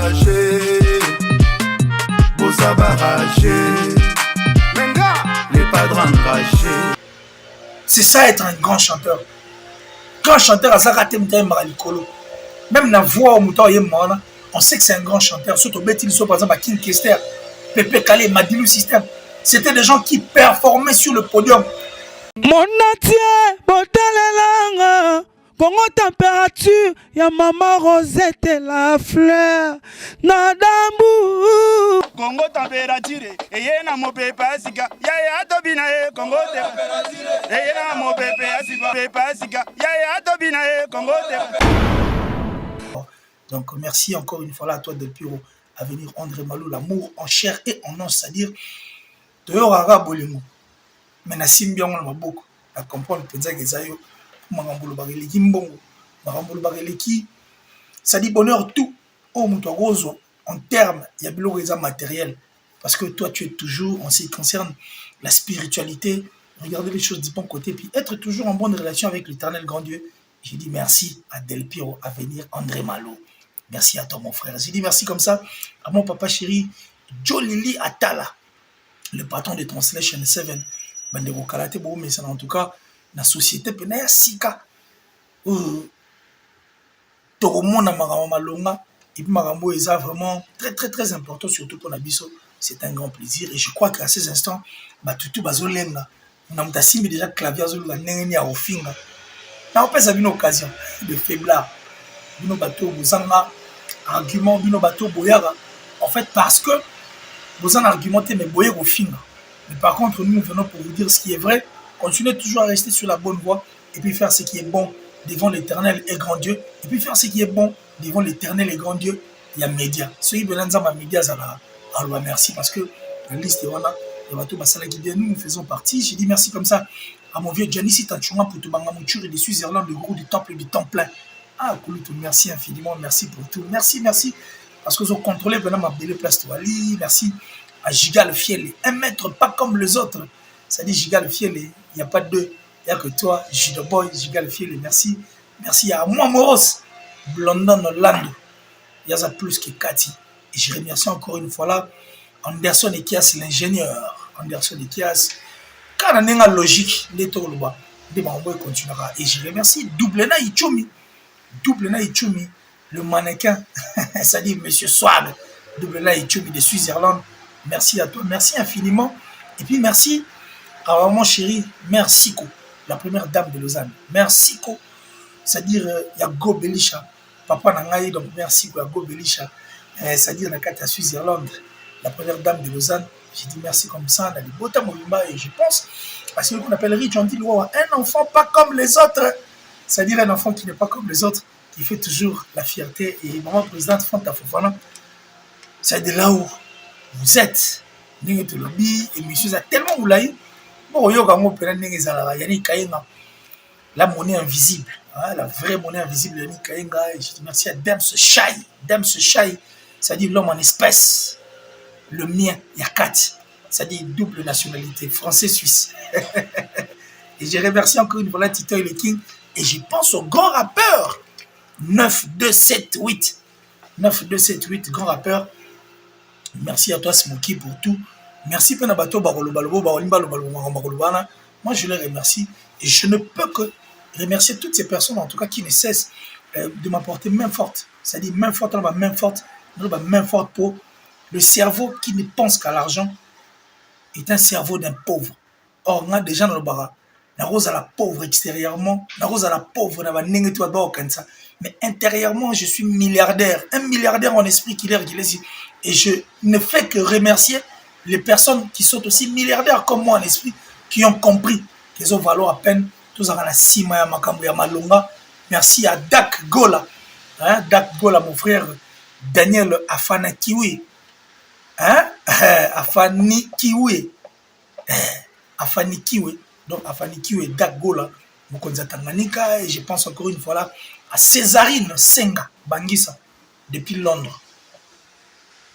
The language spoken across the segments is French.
barragés, Bosa barragés, les padres enragés. C'est ça être un grand chanteur. Grand chanteur, à Zaratem Malikolo. Même la voix au mouton, on sait que c'est un grand chanteur. Surtout Betty par exemple, à King Kester, Pepe Kale, Madilou System. C'était des gens qui performaient sur le podium. Mon natie, botalelanga, Congo température, ya maman Rosette la fleur, nadambu. Congo température, eye na mo pepe asika, ya tobina e Congo température, eye na mo pepe asika, ya tobina e Congo température. Donc merci encore une fois là à toi Del Piro à venir André Malou, l'amour en chair et en os, c'est-à-dire Toyorara Bolingo. Mais na simbion na maboko, à comprendre penza que ça yo Magambolo Bareleki Mbongo, Magambolo Bareleki, ça dit bonheur tout au muto roso en termes il y a bilo matériel parce que toi tu es toujours en ce qui concerne la spiritualité, regarder les choses du bon côté puis être toujours en bonne relation avec l'Éternel grand Dieu. J'ai dit merci à Del Piro à venir André Malou. Merci à toi mon frère. J'ai dit merci comme ça à mon papa chéri Jolili Atala, le patron de Translation 7. Bandeko Kalate bo mais ça en tout cas la société pena sika Toromona Magambo Malonga et puis Magambo est vraiment très important surtout pour Nabiso. C'est un grand plaisir et je crois qu'à ces instants Batutu Bazolenga on a mutasimbi déjà clavier azoluka nengeni ya ofinga. Na on peut ça une occasion de faiblard. Bino bateau bozanga argument bino bateau boyaga en fait parce que vous en argumentez mais boyer au finga. Mais par contre nous venons pour vous dire ce qui est vrai. Continuez toujours à rester sur la bonne voie et puis faire ce qui est bon devant l'Éternel et grand Dieu. Et puis faire ce qui est bon devant l'Éternel et grand Dieu. Il y a médias. Ceux qui veulent dire médias, alors merci parce que la liste est voilà. Nous faisons partie. J'ai dit merci comme ça à mon vieux Giannissi Tanchuma pour tout Bangamouture et des Suisse-Irlande, le groupe du Temple du Temple. Ah, Kouloutou, merci infiniment. Merci pour tout. Merci. Parce que vous avez contrôlé maintenant ma belle place Touali. Merci à Giga le Fiel. Un maître pas comme les autres. Ça dit Giga le Fiel, il n'y a pas de deux. Il n'y a que toi, Giga Boy, Giga le Fiel. Merci. Merci à moi, Moros, Blondon Orlando. Il y a ça plus que Cathy. Et je remercie encore une fois là Anderson Ekias, l'ingénieur. Anderson Ekias. Quand on a une logique, les Toloba, les Bamboy continuera. Et je remercie Doublena Ichumi. Doublena Ichumi, le mannequin. Ça dit Monsieur Swag. Doublena Ichumi de Suisse-Irlande. Merci à toi. Merci infiniment. Et puis merci. Alors, mon chéri, merci, la première dame de Lausanne. Merci, c'est-à-dire, il y a Go Belisha. Papa Nangaï, donc merci, il y a Go Belisha. C'est-à-dire, il y a Suisse-Irlande, la première dame de Lausanne. J'ai dit merci comme ça, dans les beaux temps, et je pense, parce qu'on appelle Rich, on dit, un enfant pas comme les autres. C'est-à-dire, un enfant qui n'est pas comme les autres, qui fait toujours la fierté. Et maman présidente Fanta Fofana, c'est de là où vous êtes. Et monsieur, ça tellement vous l'avez. Bon, la monnaie invisible, hein, la vraie monnaie invisible, je dis merci à Dems Chai. Dems Chai, c'est-à-dire l'homme en espèce. Le mien, il y a 4. C'est-à-dire double nationalité, français-suisse. Et je remercie encore une fois Tito et le King. Et je pense au grand rappeur 9278. 9278, grand rappeur. Merci à toi, Smokey, pour tout. Merci Penabato Barolobalobo, moi je les remercie et je ne peux que remercier toutes ces personnes en tout cas qui ne cessent de m'apporter main forte. C'est-à-dire main forte, main forte pour le cerveau qui ne pense qu'à l'argent est un cerveau d'un pauvre. Or, on a des gens dans le bara. La rose à la pauvre extérieurement, la rose à la pauvre, mais intérieurement, je suis milliardaire. Un milliardaire en esprit qu'il est. Et je ne fais que remercier les personnes qui sont aussi milliardaires comme moi en esprit, qui ont compris qu'ils ont valeur à peine. Tous à la Sima Makambo ya Malonga. Merci à Dak Gola. Hein? Dak Gola, mon frère Daniel Afana Kiwi. Hein? Afani Kiwi. Afani Kiwi. Donc Afani Kiwi, Dak Gola. Mokonza Tanganyika. Et je pense encore une fois là à Césarine Senga Bangisa depuis Londres.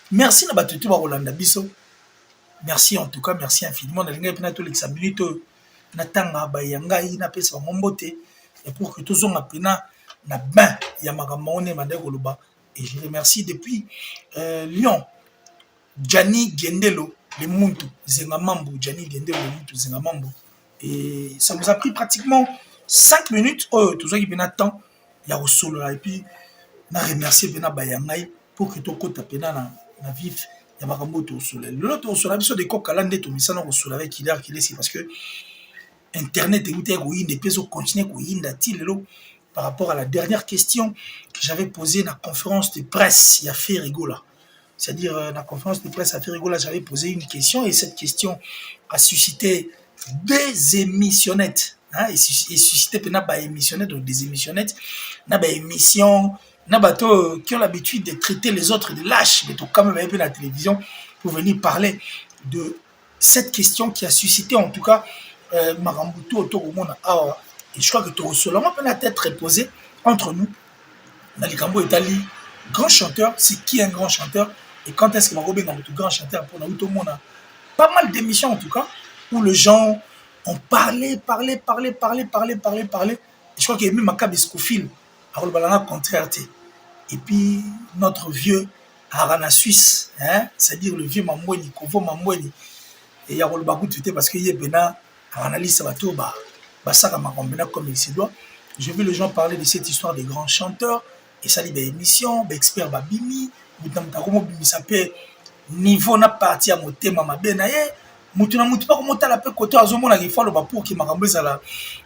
Merci na batutu ba Rolanda Biso. Merci en tout cas, merci infiniment. Et pour que tous on apena na bain ya makamone mande koloba Et je remercie depuis Lyon, Gianni Gendelo, les Muntu, Zengamambo, Gianni Gendelo, les Muntu, Zengamambo. Et ça nous a pris pratiquement 5 minutes. Oh, tout ça qui vient temps, il y a au solo là. Et puis, on a remercié Bena Bayangai pour que tu aies na vif. Il y a au soleil. L'autre au soleil, sur des coques à l'année, tout ça, on soleil avec qu'il est parce que Internet est des pays continuer par rapport à la dernière question que j'avais posée dans la conférence de presse. Il y a fait rigola. C'est-à-dire, dans la conférence de presse à fait rigola, j'avais posé une question et cette question a suscité des émissionnettes. Hein, et suscité des émissionnettes, donc des émissionnettes, des émissions. Qui ont l'habitude de traiter les autres de lâches, mais quand même un peu la télévision pour venir parler de cette question qui a suscité en tout cas Marambutu autour au monde. Et je crois que tout cela peut être posé entre nous. Dans les Cambo Italie, grand chanteur, c'est qui un grand chanteur et quand est-ce que Marobe est un grand chanteur pour tout le monde. Pas mal d'émissions en tout cas où les gens ont parlé. Et je crois qu'il y a même Macab Escofil. Contraire. Et puis notre vieux Arana Suisse, hein, c'est-à-dire le vieux Mamoueni, Kovo Mamoueni, et il y a le bagou parce qu'il y a Bena, analyse Sabato, ça comme il se doit. Je vu les gens parler de cette histoire des grands chanteurs, et ça dit des émissions, des experts Babimi, Bimi s'appelle niveau n'a parti à mon thème à ma benaye. Mutuna mutu pas comment la peu côté à zomona il faut le pour qui m'a remboursé là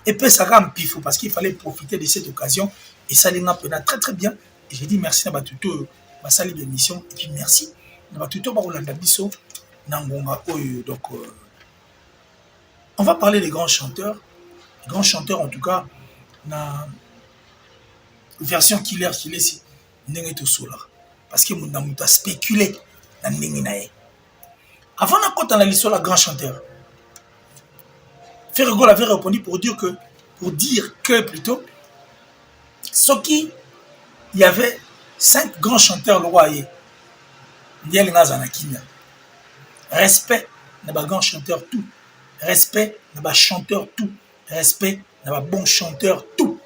et puis ça rend pifou parce qu'il fallait profiter de cette occasion et ça les n'a très très bien et j'ai dit merci à Batuto ma salle d'émission et puis merci à Batuto Barolanda Bisso Nangonga Oyo donc on va parler des grands chanteurs en tout cas na version killer qui laisse n'engé tout solar parce que mon amour a spéculé dans n'engé. Avant d'en dans l'histoire de la grand chanteur, Ferrigol avait répondu pour dire que plutôt, ce qui il y avait 5 grands chanteurs le roi et respect n'a pas grand chanteur tout, respect n'a pas chanteur tout, respect n'a pas bon chanteur tout.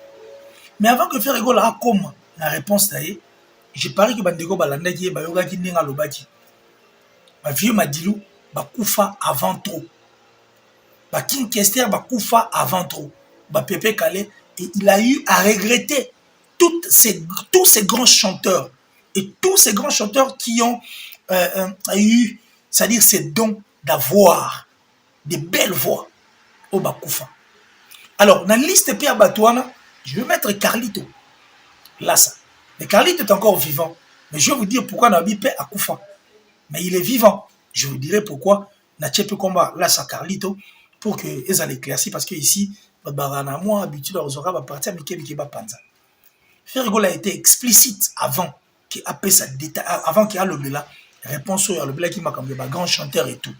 Mais avant que Ferrigol a comme la réponse d'ailleurs, j'ai parié que Bandego Balandagi et Bayoga Guinenga Lobaki. Ma vieux Madilou, Bakoufa avant trop. King Kester, Bakoufa avant trop. Pepe Kale, et il a eu à regretter tous ces grands chanteurs. Et tous ces grands chanteurs qui ont eu, c'est-à-dire ces dons d'avoir des belles voix au Bakoufa. Alors, dans la liste Pierre Batouana, je vais mettre Carlito. Là, ça. Mais Carlito est encore vivant. Mais je vais vous dire pourquoi Nabi Pé a Koufa. Mais il est vivant. Je vous dirai pourquoi Natchepe combat là ça Carlito pour que ils allaient éclaircir parce que ici Barana moi habitude à Ozora va partir mais qui va panza. Ferrigol a été explicite avant qu'il appelle sa détail avant qu'il a le là réponse sur le qui m'a comme grand chanteur et tout.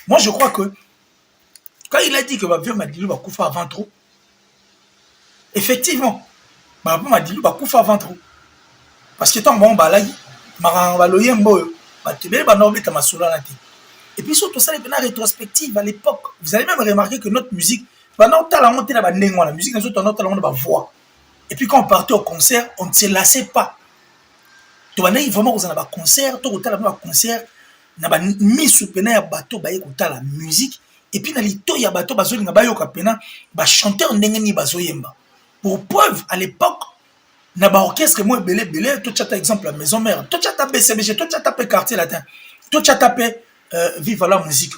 Moi je crois que quand il a dit que vieux Madilou va couper avant trop effectivement Madilou va couper avant trop parce que tant bon balai maran baloyembo. Et puis surtout ça, les rétrospectives à l'époque, vous allez même remarquer que notre musique, pendant la musique, nous autres, voix. Et puis quand on partait au concert, on ne se lassait pas. Tu vas vraiment vous en avez un concert, tu as un concert, on a mis sous peine à bateau, la musique. Et puis dans les taux, il y a bateau, chanteur n'engeni bazoyemba. Pour preuve, à l'époque, na ba orchestre moi belé tout ça exemple la maison mère tout ça tapé CBG tout ça tapé quartier latin tout ça tapé vive la musique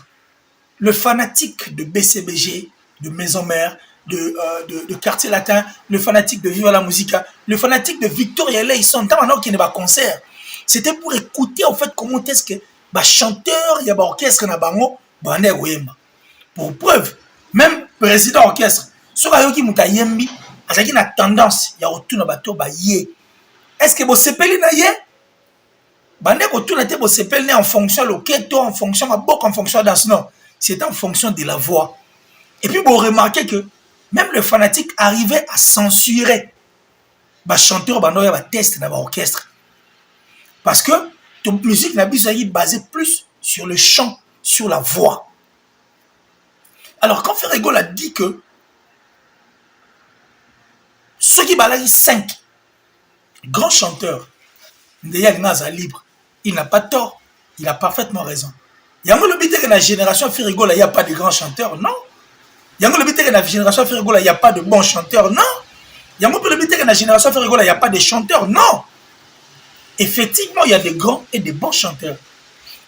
le fanatique de BCBG de maison mère de quartier latin le fanatique de vive la musique le fanatique de Victoria là ils sont tant maintenant qui n'est pas concert c'était pour écouter en fait comment est-ce que ba chanteur il y a ba orchestre na bango bande oyemba pour preuve même président orchestre sur ayoki mutayembi il y a une tendance, il y a autour de bateau yé. Est-ce que vous sepeli na yé? Bande autour de vous sepeli en fonction le keto, en fonction de beaucoup en fonction de non, c'est en fonction de la voix. Et puis vous remarquez que même le fanatique arrivait à censurer ba chanteur bando ya test dans l'orchestre. Parce que toute musique n'a pas basée plus sur le chant, sur la voix. Alors quand Ferrigol a dit que ceux qui balayent 5 grands chanteurs, Ndeya Lingaza libre. Il n'a pas tort. Il a parfaitement raison. Yango le bité que la génération Firigola, il n'y a pas de grands chanteurs, non. Yango le bité que la génération Firigola, il n'y a pas de bons chanteurs, non. Yango le bité que la génération Firigola, il n'y a pas de chanteurs, non. Effectivement, il y a des grands et des bons chanteurs.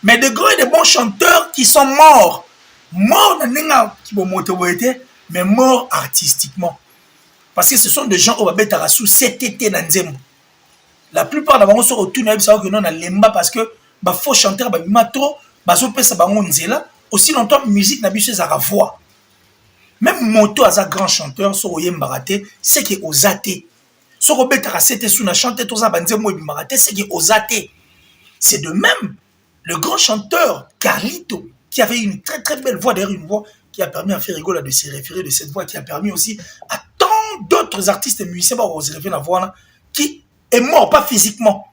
Mais des grands et des bons chanteurs qui sont morts. Morts dans nenga qui vont monter, mais morts artistiquement. Parce que ce sont des gens au babetara sous cet été dans Nzembo. La plupart d'entre eux sont autour de nous, lemba parce que bah faux chanteur bah matro bah so pesa ba nzela aussi longtemps musique na biso za voix. Même moto as un grand chanteur so oyemba raté c'est que ozaté. So robetara c'était sous na chanter tout ça ba nzembo bi maraté c'est que ozaté. C'est de même le grand chanteur Carlito qui avait une très très belle voix, d'ailleurs une voix qui a permis à Firigola de se référer de cette voix, qui a permis aussi à tant d'autres artistes et musiciens de se référer la voix qui est mort, pas physiquement.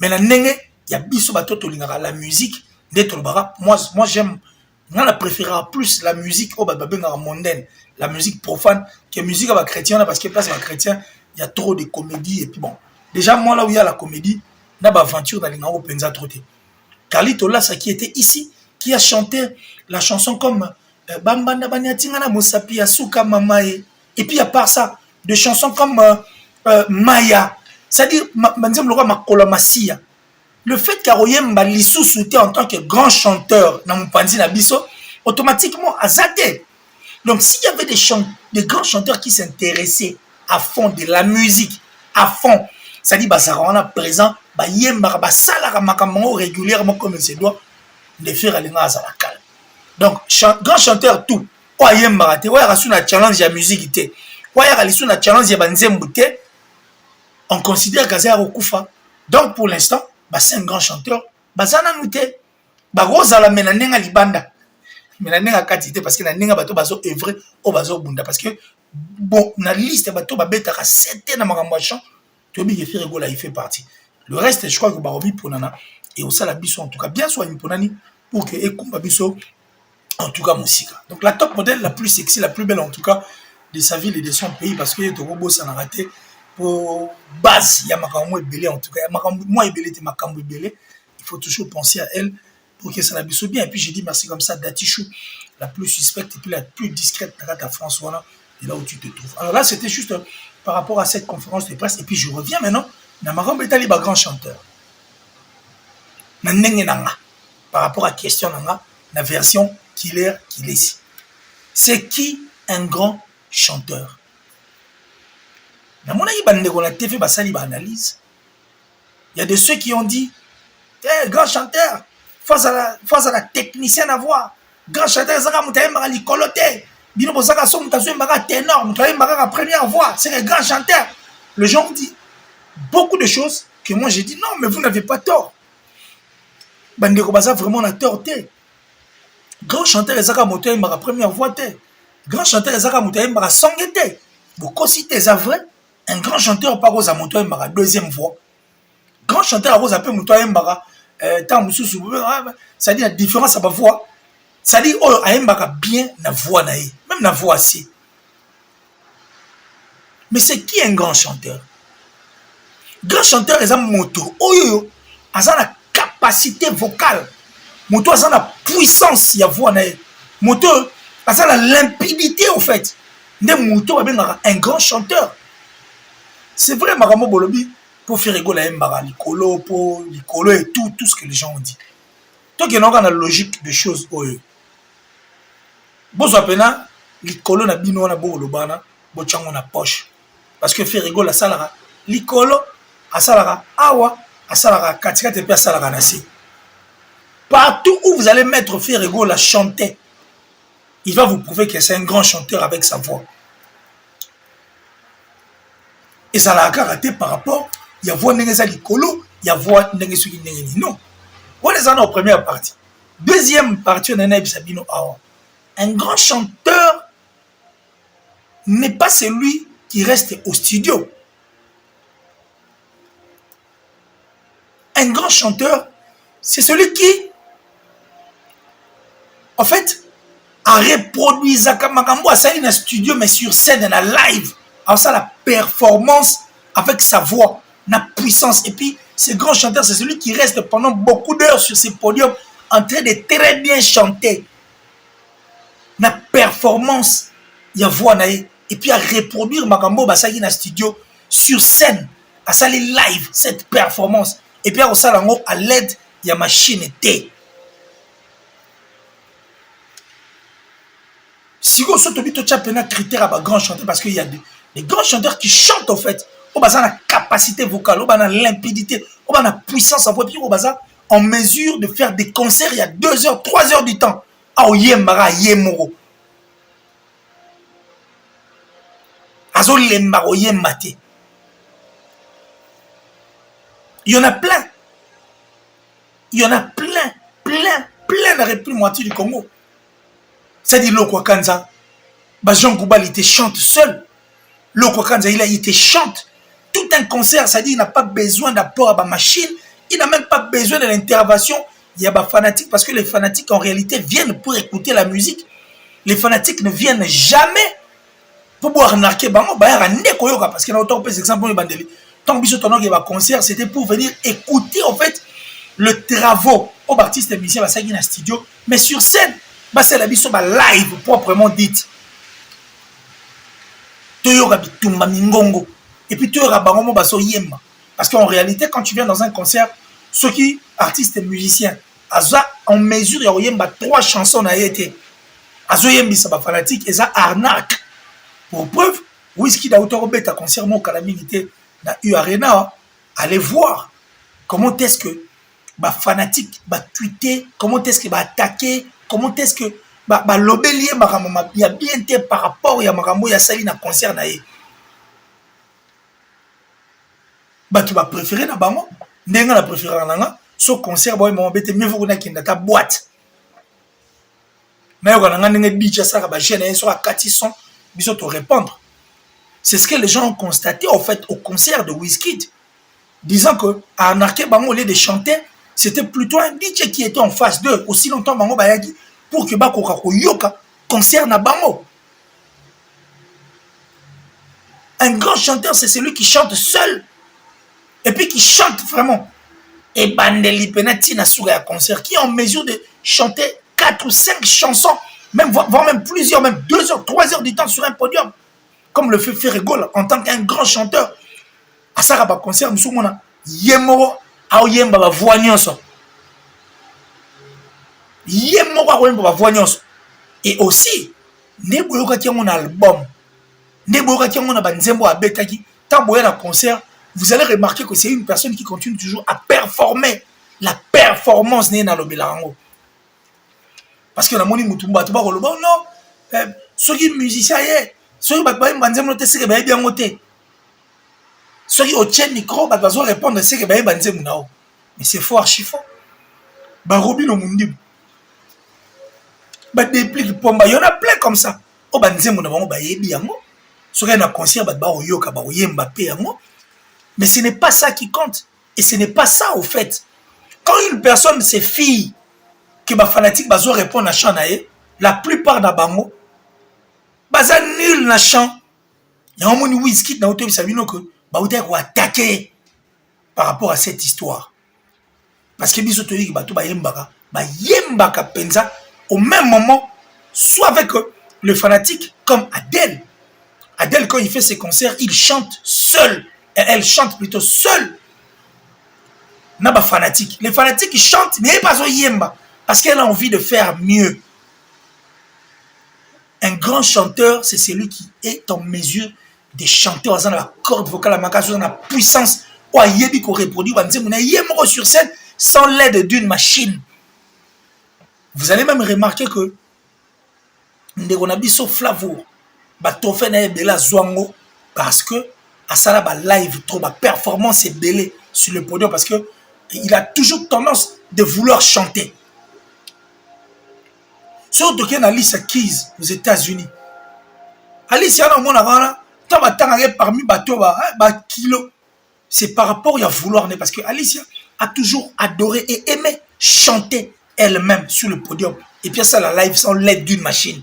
Mais la nenge, il y a biso batoto lingara la musique d'être le bara. Moi j'aime, on a préféré plus la musique au babengara mondaine, la musique profane que la musique à chrétien parce que place à chrétien, il y a trop de comédie et puis bon. Déjà moi là où il y a la comédie, n'a pas aventure dans l'ingara au penza troté. Carlito là, ça qui était ici, qui a chanté la chanson comme Bambanda Banyatingana Mosapi Asuka Mamae. Et puis à part ça, des chansons comme Maya, c'est-à-dire Manzem Lora Makola Masia. Le fait qu'Aroyem Balissou souhaitait en tant que grand chanteur dans mon panzi Nabiso, automatiquement a zaté. Donc s'il y avait des grands chanteurs qui s'intéressaient à fond de la musique, à fond, c'est-à-dire Bazarana présent, Bayemba Basala Makamamo régulièrement comme il se doit, de faire aller à la calme. Donc, grand chanteur tout. Oyem Marate, Oya Rasu na challenge ya musique té. Oya Rasu na challenge ya banzembo té. On considère Kazaya Okufa. Donc, pour l'instant, c'est un grand chanteur. Bazana nouté. Rosa la menanenga libanda. Menanenga katité parce que na nenga bato bazo œuvrer au bazo bunda parce que bon, na liste bato ba beta ka 7 na makambo chant. Tobi ke Firigola il fait partie. Le reste, je crois que barobi pour nana et au salabiso en tout cas bien soit une ponani pour que ekumba biso en tout cas musique. Donc la top modèle la plus sexy, la plus belle en tout cas de sa ville et de son pays parce que Togobo ça n'a raté pour base il y a makambo belé en tout cas makambo moi belé te makambo belé, il faut toujours penser à elle pour que ça n'abuse bien et puis j'ai dit merci comme ça Datichou la plus suspecte et puis la plus discrète à François et là où tu te trouves. Alors là c'était juste par rapport à cette conférence de presse et puis je reviens maintenant na makambo etali ba grand chanteur. Par rapport à la question, la version Killer Kilesi. C'est qui un grand chanteur? Il y a de ceux qui ont dit hey, grand chanteur, face à la technicienne à voix. Grand chanteur, c'est la première voix. C'est le grand chanteur. Les gens ont dit beaucoup de choses que moi j'ai dit non, mais vous n'avez pas tort. Bandeko baza vraiment na torté. Grand chanteur ezaka moto yembaka première voix té. Grand chanteur ezaka moto yembaka songete. Beaucoup si t'es vrai, un grand chanteur pas rosa moto yembaka deuxième voix. Grand chanteur rosa pe moto yembaka tant mususu ça dit la différence à ma voix. Ça dit oh ayembaka bien na voix na ye, même na voix assez. Mais c'est qui un grand chanteur? Grand chanteur ezaka moto oyo azana capacité vocale. Moto a la puissance ya voix na moto a la limpidité au fait. Ne moto un grand chanteur. C'est vrai Maramo Bolobi pour faire rigoler Mbara Likolo pour Likolo et tout ce que les gens ont dit. Donc il y a une logique de choses oyo. Bozo pena Likolo na bino na bo lobana bo chango na poche parce que faire rigoler salara Likolo a salara awa Asalara katikate pe asalara nasi. Partout où vous allez mettre Firigo la chanter, il va vous prouver que c'est un grand chanteur avec sa voix. Et ça l'a raté par rapport, il y a voix n'engeza likolo, il y a voix n'engesu qui n'engeni. Non. On est en première partie. Deuxième partie, on est Sabino Awa. Un grand chanteur n'est pas celui qui reste au studio. Un grand chanteur, c'est celui qui, en fait, a reproduit Zakamakambo à ça dans studio, mais sur scène, dans la live, à ça la performance avec sa voix, la puissance, et puis Ce grand chanteur, c'est celui qui reste pendant beaucoup d'heures sur ces podiums en train de très bien chanter. La performance, il y a voix naïe. Et puis à reproduire Makambo Basagi dans studio sur scène, à saler live cette performance. Et puis à ça à l'aide, il y a machine T. Si vous avez un critère à grand chanteur, parce qu'il y a des grands chanteurs qui chantent en fait, on a la capacité vocale, on a limpidité, on a la puissance en voix, puis on a en mesure de faire des concerts il y a 2 heures, 3 heures du temps. Ah, yembara, yemoro. Azo lembaro, yembate. Il y en a plein. Il y en a plein dans la République moitié du Congo. C'est-à-dire Lokwa Kanza. Jean Goubal, il te chante seul. Lokwa Kanza, il te chante. Tout un concert, c'est-à-dire il n'a pas besoin d'apport à ma machine. Il n'a même pas besoin de l'intervention. Il y a des fanatiques, parce que les fanatiques, en réalité, viennent pour écouter la musique. Les fanatiques ne viennent jamais pour boire un arqué. Parce qu'il y a autant d'exemples. Tant que il y a un concert, c'était pour venir écouter, en fait, le travaux aux artistes et musiciens dans le studio. Mais sur scène, c'est la biso live proprement dite. Et puis tu parce qu'en réalité, quand tu viens dans un concert, ceux qui, artistes et musiciens, en mesure, il y a 3 chansons à été. Azoyembi, ça va fanatique, et ça arnaque. Pour preuve, Whisky d'Autor Beta, concert mon calamité dans U-Arena, allez voir comment est-ce que fanatique va tweeter, comment est-ce qu'il va attaquer, comment est-ce que l'obélier il y a bien été par rapport à Marambo, il y a sali dans concert. Tu vas préférer na bango, ndenga na préférer nanga, ce concert, mieux vaut qu'on ait ta boîte. Mais on a un DJ ça va gêner sur la 400 bisous te répondre. C'est ce que les gens ont constaté en fait au concert de Wizkid, disant que à Anarké Bango au lieu de chanter, c'était plutôt un DJ qui était en face d'eux aussi longtemps Bango Bayagi pour que Bako Yoka concert na Bango. Un grand chanteur, c'est celui qui chante seul et puis qui chante vraiment. Et Bandeli Penati na sur un concert qui est en mesure de chanter 4 ou 5 chansons, même, voire même plusieurs, même 2 heures, 3 heures du temps sur un podium, comme le fait Ferregol en tant qu'un grand chanteur. À ça, à concert, nous sommes Yemoro, Aoyemba, va voir nyonso. Yemoro, va voir nyonso. Et aussi, Neboyoka qui a mon album, Neboyoka qui a mon abanzembo à Betaki, tant que concert, vous allez remarquer que c'est une personne qui continue toujours à performer. La performance n'est pas l'obélarango. Parce que la moni mutumba tu vas non ceux qui musiciens ceux qui battent banzemo te c'est que bien moté ceux qui au tien micro bat bazo répondre c'est que banzemo nao mais c'est faux archi faux ba robino mundi ba déplique pomba y en a plein comme ça au banzemo na bango ba yebi yango ceux qui na concert bat ba oyoka ba oyemba pe yango mais ce n'est pas ça qui compte et ce n'est pas ça au fait quand une personne c'est fille que les fanatiques bazo répondre à chant la plupart d'Abango baza nul na chant il y a un monde Wizkid na auto bisabino que ba outé ko attaquer par rapport à cette histoire parce que biso to yi ba to ba yembaka penza au même moment soit avec le fanatique comme Adèle quand il fait ses concerts il chante seul et elle chante plutôt seule na ba fanatique les fanatiques ils chantent mais pas au yemba parce qu'elle a envie de faire mieux. Un grand chanteur, c'est celui qui est en mesure de chanter dans la corde vocale, dans la puissance, ou à yebi qu'on reproduit, sur scène sans l'aide d'une machine. Vous allez même remarquer que Ndegonabiso Flavour, Batofe na Bela Zwango, parce que à ça là, live, trop, performance est belé sur le podium, parce que il a toujours tendance de vouloir chanter. Surtout qu'il y a Alicia Keys aux États-Unis. Alicia, parmi kilo, c'est par rapport à vouloir, parce que Alicia a toujours adoré et aimé chanter elle-même sur le podium. Et puis ça, la live sans l'aide d'une machine.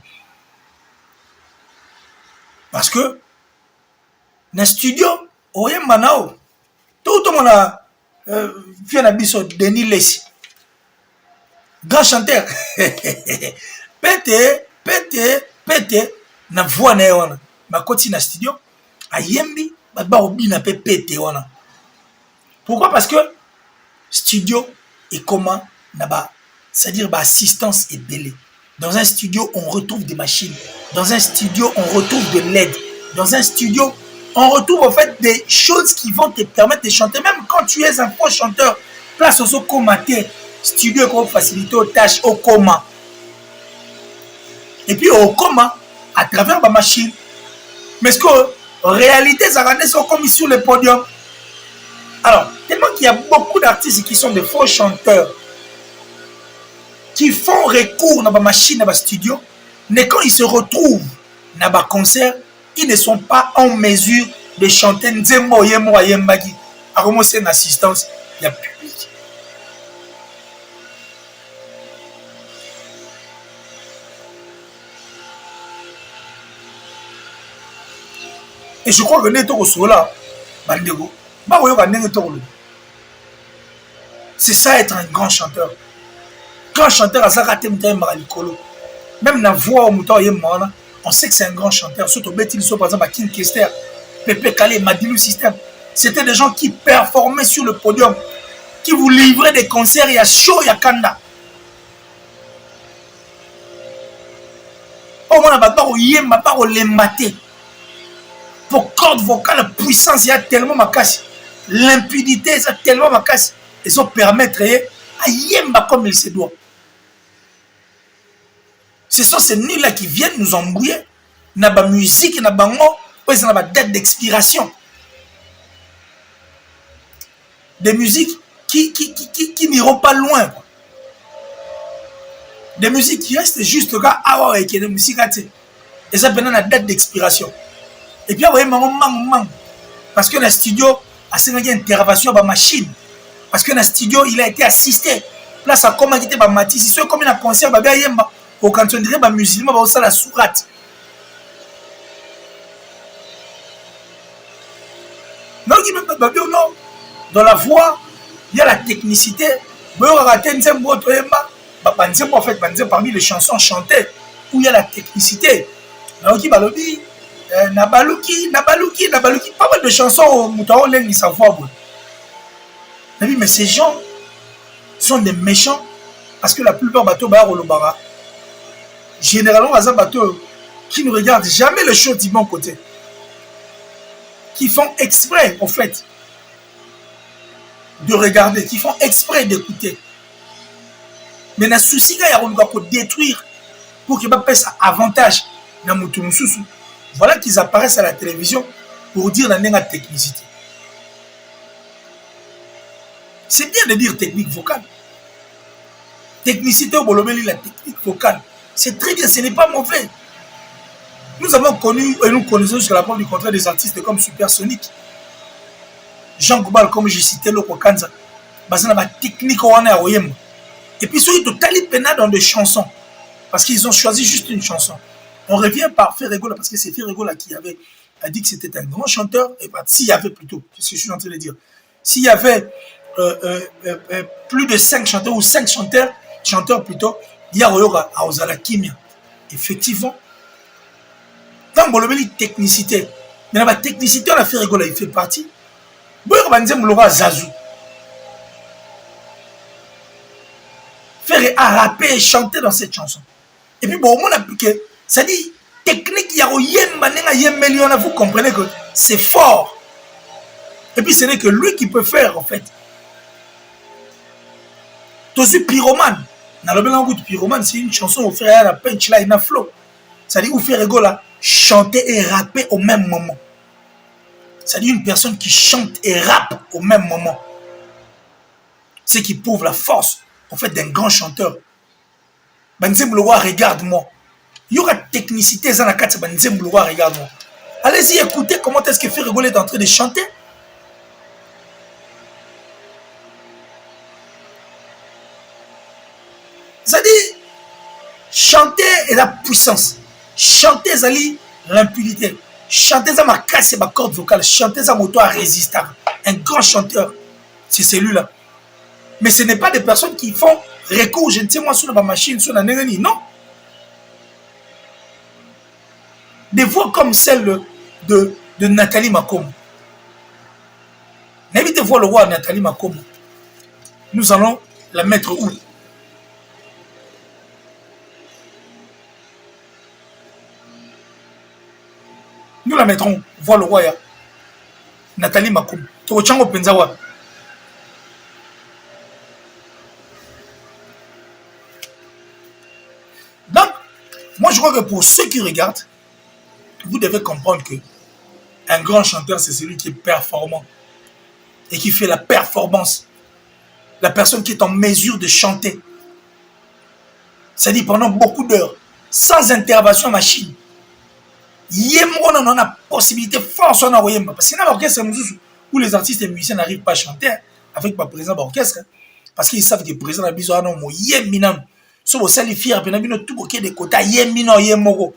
Parce que dans le studio, tout le monde a viens à biso Denis Lessi. Grand chanteur. Pete, na voix na wana. Ma koti na studio, a yembi, ba obi na pete wana. Pourquoi? Parce que studio est comment c'est-à-dire assistance est belée. Dans un studio, on retrouve des machines. Dans un studio, on retrouve de l'aide. Dans un studio, on retrouve en fait des choses qui vont te permettre de chanter. Même quand tu es un faux chanteur, place au comaté, studio pour faciliter aux tâches au coma. Et puis au coma, à travers ma machine. Mais ce que en réalité, ça rend sont comme sur le podium. Alors, tellement qu'il y a beaucoup d'artistes qui sont des faux chanteurs, qui font recours dans ma machine, dans ma studio, mais quand ils se retrouvent dans ma concert, ils ne sont pas en mesure de chanter Nzembo Yembo Yembagi. À commencer une assistance, il y a public. Et je crois que Neto Sola, Bandego, c'est ça être un grand chanteur. Grand chanteur, même la voix au mouton, on sait que c'est un grand chanteur. Surtout par exemple à King Kester, Pepe Kale, Madilu System. C'était des gens qui performaient sur le podium, qui vous livraient des concerts, il y a chaud, il y a kanda. Oh, on a pas les mater. Pour cordes vocales, puissance, il y a tellement ma casse. L'impudité, ça tellement ma casse. Et ça permettre à yemba comme il se doit. Ce sont ces nuits-là qui viennent nous embrouiller. N'a pas musique, n'a pas mot, ils ont pas date d'expiration. Des musiques qui n'iront pas loin. Des musiques qui restent juste là, ah ouais, qui est des musiques et ça pendant la date d'expiration. Et puis, vous voyez, parce que dans le studio, il y a une intervention dans la machine. Parce que dans le studio, il a été assisté. Là, ça a commencé à Matisse. Si c'est comme un concert, au quand on dirait que les musulmans vont la sourate. Non, dans la voix, il y a la technicité. En fait, parmi les chansons chantées, où il y a la technicité. Nabaluki. Pas mal de chansons au Moutao Lengi sa voix. Mais ces gens sont des méchants parce que la plupart bateaux Lobara, généralement, les bateaux qui ne regardent jamais le show du bon côté, qui font exprès, en fait, de regarder, qui font exprès d'écouter. Mais le souci, il y a pour détruire, pour qu'il n'y ait pas ça avantage dans Moutoumoussousou. Voilà qu'ils apparaissent à la télévision pour dire la technicité. C'est bien de dire technique vocale. Technicité au Bolomeli, la technique vocale. C'est très bien, ce n'est pas mauvais. Nous avons connu, et nous connaissons jusqu'à la preuve du contraire des artistes comme Supersonic. Jean Goubal, comme j'ai cité, Loko Kanza. Basé dans la technique au Wana Oyem. Et puis, ceux qui ont tali pena dans des chansons. Parce qu'ils ont choisi juste une chanson. On revient par Ferregola, parce que c'est Ferregola qui avait dit que c'était un grand chanteur. Et bah, s'il y avait plutôt, c'est ce que je suis en train de dire, s'il y avait plus de 5 chanteurs, ou 5 chanteurs plutôt, il y a Royoga à Ozala Kimia. Effectivement, dans le technicité, mais la technicité, on a Ferregola, il fait partie. Zazu. Ferre a rappé et chanté dans cette chanson. Et puis, bon, on a appliqué. Ça dit, technique, vous comprenez que c'est fort. Et puis, ce n'est que lui qui peut faire, en fait. Tosi pyromane. Dans le mélange de pyromane, c'est une chanson où faire la punchline à flow. Ça dit, où faire rigola, chanter et rapper au même moment. Ça dit, une personne qui chante et rappe au même moment. C'est qui prouve la force, en fait, d'un grand chanteur. Banzembouloua, regarde-moi. Il y aura technicité, Zanakatsa Banzembouloua, regarde-moi. Allez-y, écoutez comment est-ce que Ferregola est en train de chanter. Ça dit, chanter est la puissance. Chanter, ça dit l'impunité. Chanter, ça m'a cassé ma corde vocale. Chanter, ça m'a résistable. Un grand chanteur. ces cellules-là. Mais ce n'est pas des personnes qui font recours, je ne sais moi, sur la machine, sur la négani, non. Des voix comme celle de Nathalie Makomo. N'invitez voir le roi Nathalie Makomo. Nous allons la mettre où? Nous la mettrons, voir le roi Nathalie Makomo. Tochango Penzawa. Donc, moi je crois que pour ceux qui regardent, vous devez comprendre que un grand chanteur, c'est celui qui est performant et qui fait la performance. La personne qui est en mesure de chanter. C'est-à-dire pendant beaucoup d'heures, sans intervention machine. On a la possibilité force on a parce que dans l'orchestre où les artistes et musiciens n'arrivent pas à chanter avec ma présence d'orchestre parce qu'ils savent que le président a besoin de yéminam. Si vous allez fier, puis on a tout de côté yémino yémoro.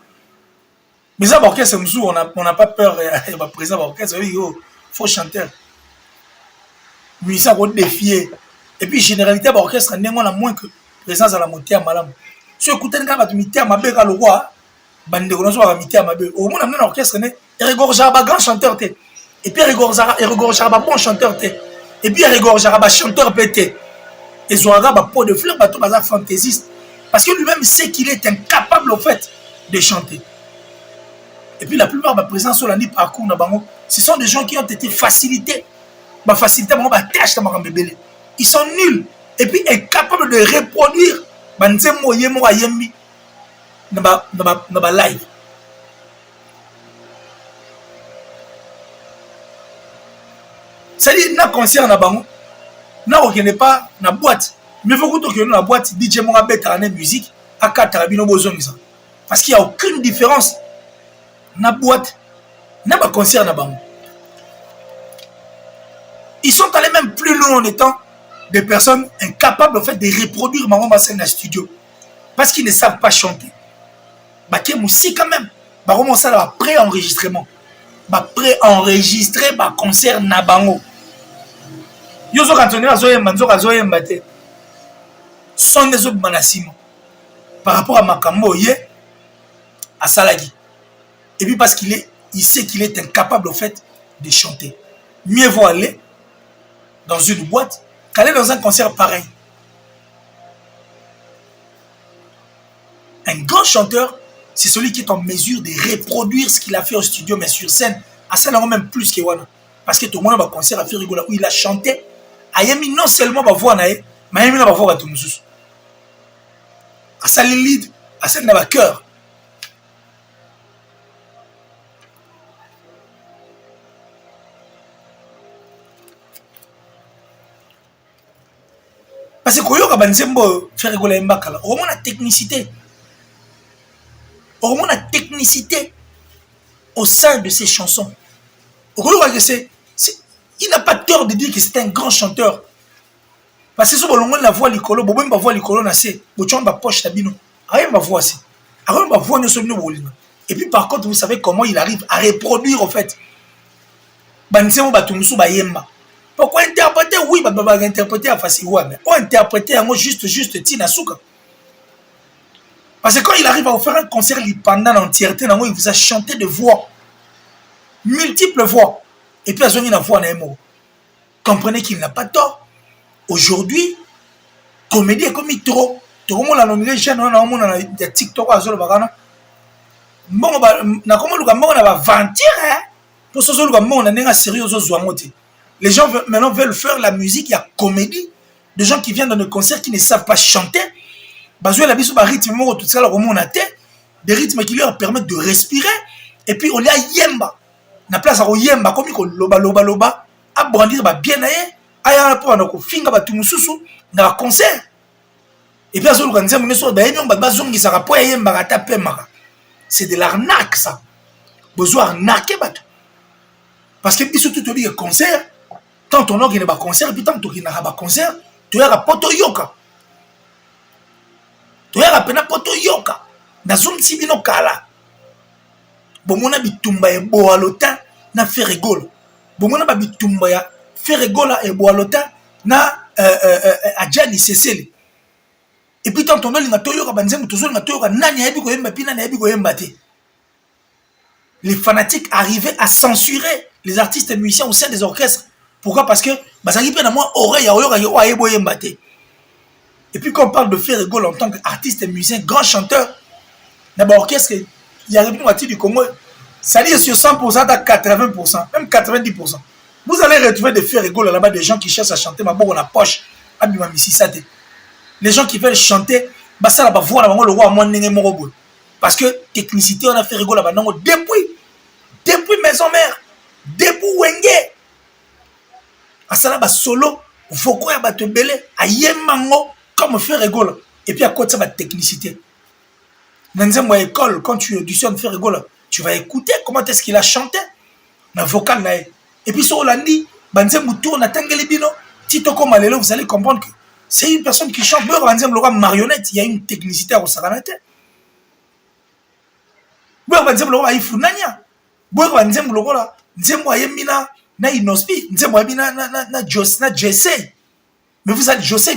Mais ça l'orchestre on n'a pas peur de ma présence d'orchestre. Il faut chanter. Musicien va défier. Et puis généralité d'orchestre on a moins que présence à la montée à malam. Si vous écoutez quand vous mettez à ma belle le roi. Bande de gonzo va miti à ma belle. Au moins, on a un orchestre, il regorgeara grand chanteur. Et puis, il regorgeara bon chanteur. Et puis, il regorgeara chanteur pété. Et il aura pot de fleurs, bateau bazar fantaisiste. Parce que lui-même sait qu'il est incapable, au fait, de chanter. Et puis, la plupart de la présence sur l'année parcours, ce sont des gens qui ont été facilités. Ils sont nuls. Et puis, incapables de reproduire. Dans ma live. C'est-à-dire, dans le concert, on ne pas dans la boîte. Mais il faut que dans la boîte, DJ Morabet a une musique à 4 parce qu'il n'y a aucune différence dans la boîte, dans le concert. Ils sont allés même plus loin en étant des personnes incapables en fait, de reproduire ma scène dans le studio parce qu'ils ne savent pas chanter. Baké Moussi quand même. Bah comment ça va pré-enregistrement. Bah pré-enregistré bah concert nabango. Yozo Antonio azoye manzo azoye mbate. Son des autres manasimo. Par rapport à Makambo yé à Salagi. Et puis parce il sait qu'il est incapable au fait de chanter. Mieux vaut aller dans une boîte qu'aller dans un concert pareil. Un grand chanteur, c'est celui qui est en mesure de reproduire ce qu'il a fait au studio, mais sur scène, à ça, même plus que Wana. Parce que tout le monde a un concert à faire rigola où il a chanté. Ayami non seulement ma voix, mais ayami la voix à tout le monde. À ça, les leads, à ça, il a cœur. Parce que quand on a fait rigoler Mbakala, on a la technicité. On a la technicité au sein de ses chansons. Il n'a pas tort de dire que c'est un grand chanteur. Parce que si on a la voix l'icolo, on a voix l'icolo, on a poche tabino. Rien ma voix c'est. Rien ma voix ne se nomme. Et puis par contre, vous savez comment il arrive à reproduire en fait. Bansemo batumusu bayemba. Pourquoi interpréter? Oui, interpréter à facile. Mais on interpréter juste Tina Souka. Parce que quand il arrive à faire un concert pendant l'entièreté, il vous a chanté de voix. Multiples voix. Et puis, il a une voix. Comprenez qu'il n'a pas tort. Aujourd'hui, comédie est comme trop. Tout le monde a nommé jeune, on a TikTok, on a les gens maintenant veulent faire la musique, il y a comédie. Des gens qui viennent dans le concert qui ne savent pas chanter. Des rythmes qui leur permettent de respirer. Et puis on y a yemba. Na place à yemba comme il loba à brandir bien aya pour na ko finga ba tumususu na concert. Et puis azolo kanza muneso ba yenyo ba zongi sa rapport yemba ka taper maka. C'est de l'arnaque ça. Besoin arnaquer bat. Parce que biso tout le concert tant on organise ba concert puis tant on na ba concert, tu as poto yoka. Tu as pena poto yoka. Na zoom sibino kala. Bomona bitumba e boalota na fait rigolo. Bomona ba bitumba ya fait rigola e boalota na Adjani Sessele. Et puis tant on a linga toyo ka banzemu tozo linga toyo ka nani ayebi ko yemba pi nani ayebi ko yemba te. Les fanatiques arrivaient à censurer les artistes et musiciens au sein des orchestres. Pourquoi? Parce que bazaki pe na moi oreille ya oyo ka yo ayebo yemba te. Et puis quand on parle de Ferré-Gol en tant qu'artiste et musicien, grand chanteur, d'abord orchestre, il y a une moitié du Congo, ça dit sur 100% à 80%, même 90%. Vous allez retrouver des Ferré-Gol là-bas, des gens qui cherchent à chanter, ma bon, on a poche, les gens qui veulent chanter, bah ça là-bas, voir le roi moi parce que technicité, on a Ferré-Gol là-bas, depuis Maison Mère, depuis Wenge, à ça là-bas solo, il faut quoi à te belé, à Yemango, comme Ferré-Gol. Et puis à côté de ça, technicité. Dans une école, quand tu auditionnes Ferré-Gol, tu vas écouter comment est-ce qu'il a chanté. La vocal là. Et puis sur l'andi, vous allez comprendre que c'est une personne qui chante. Le marionnette, il y a une technicité au Saranate. Mais vous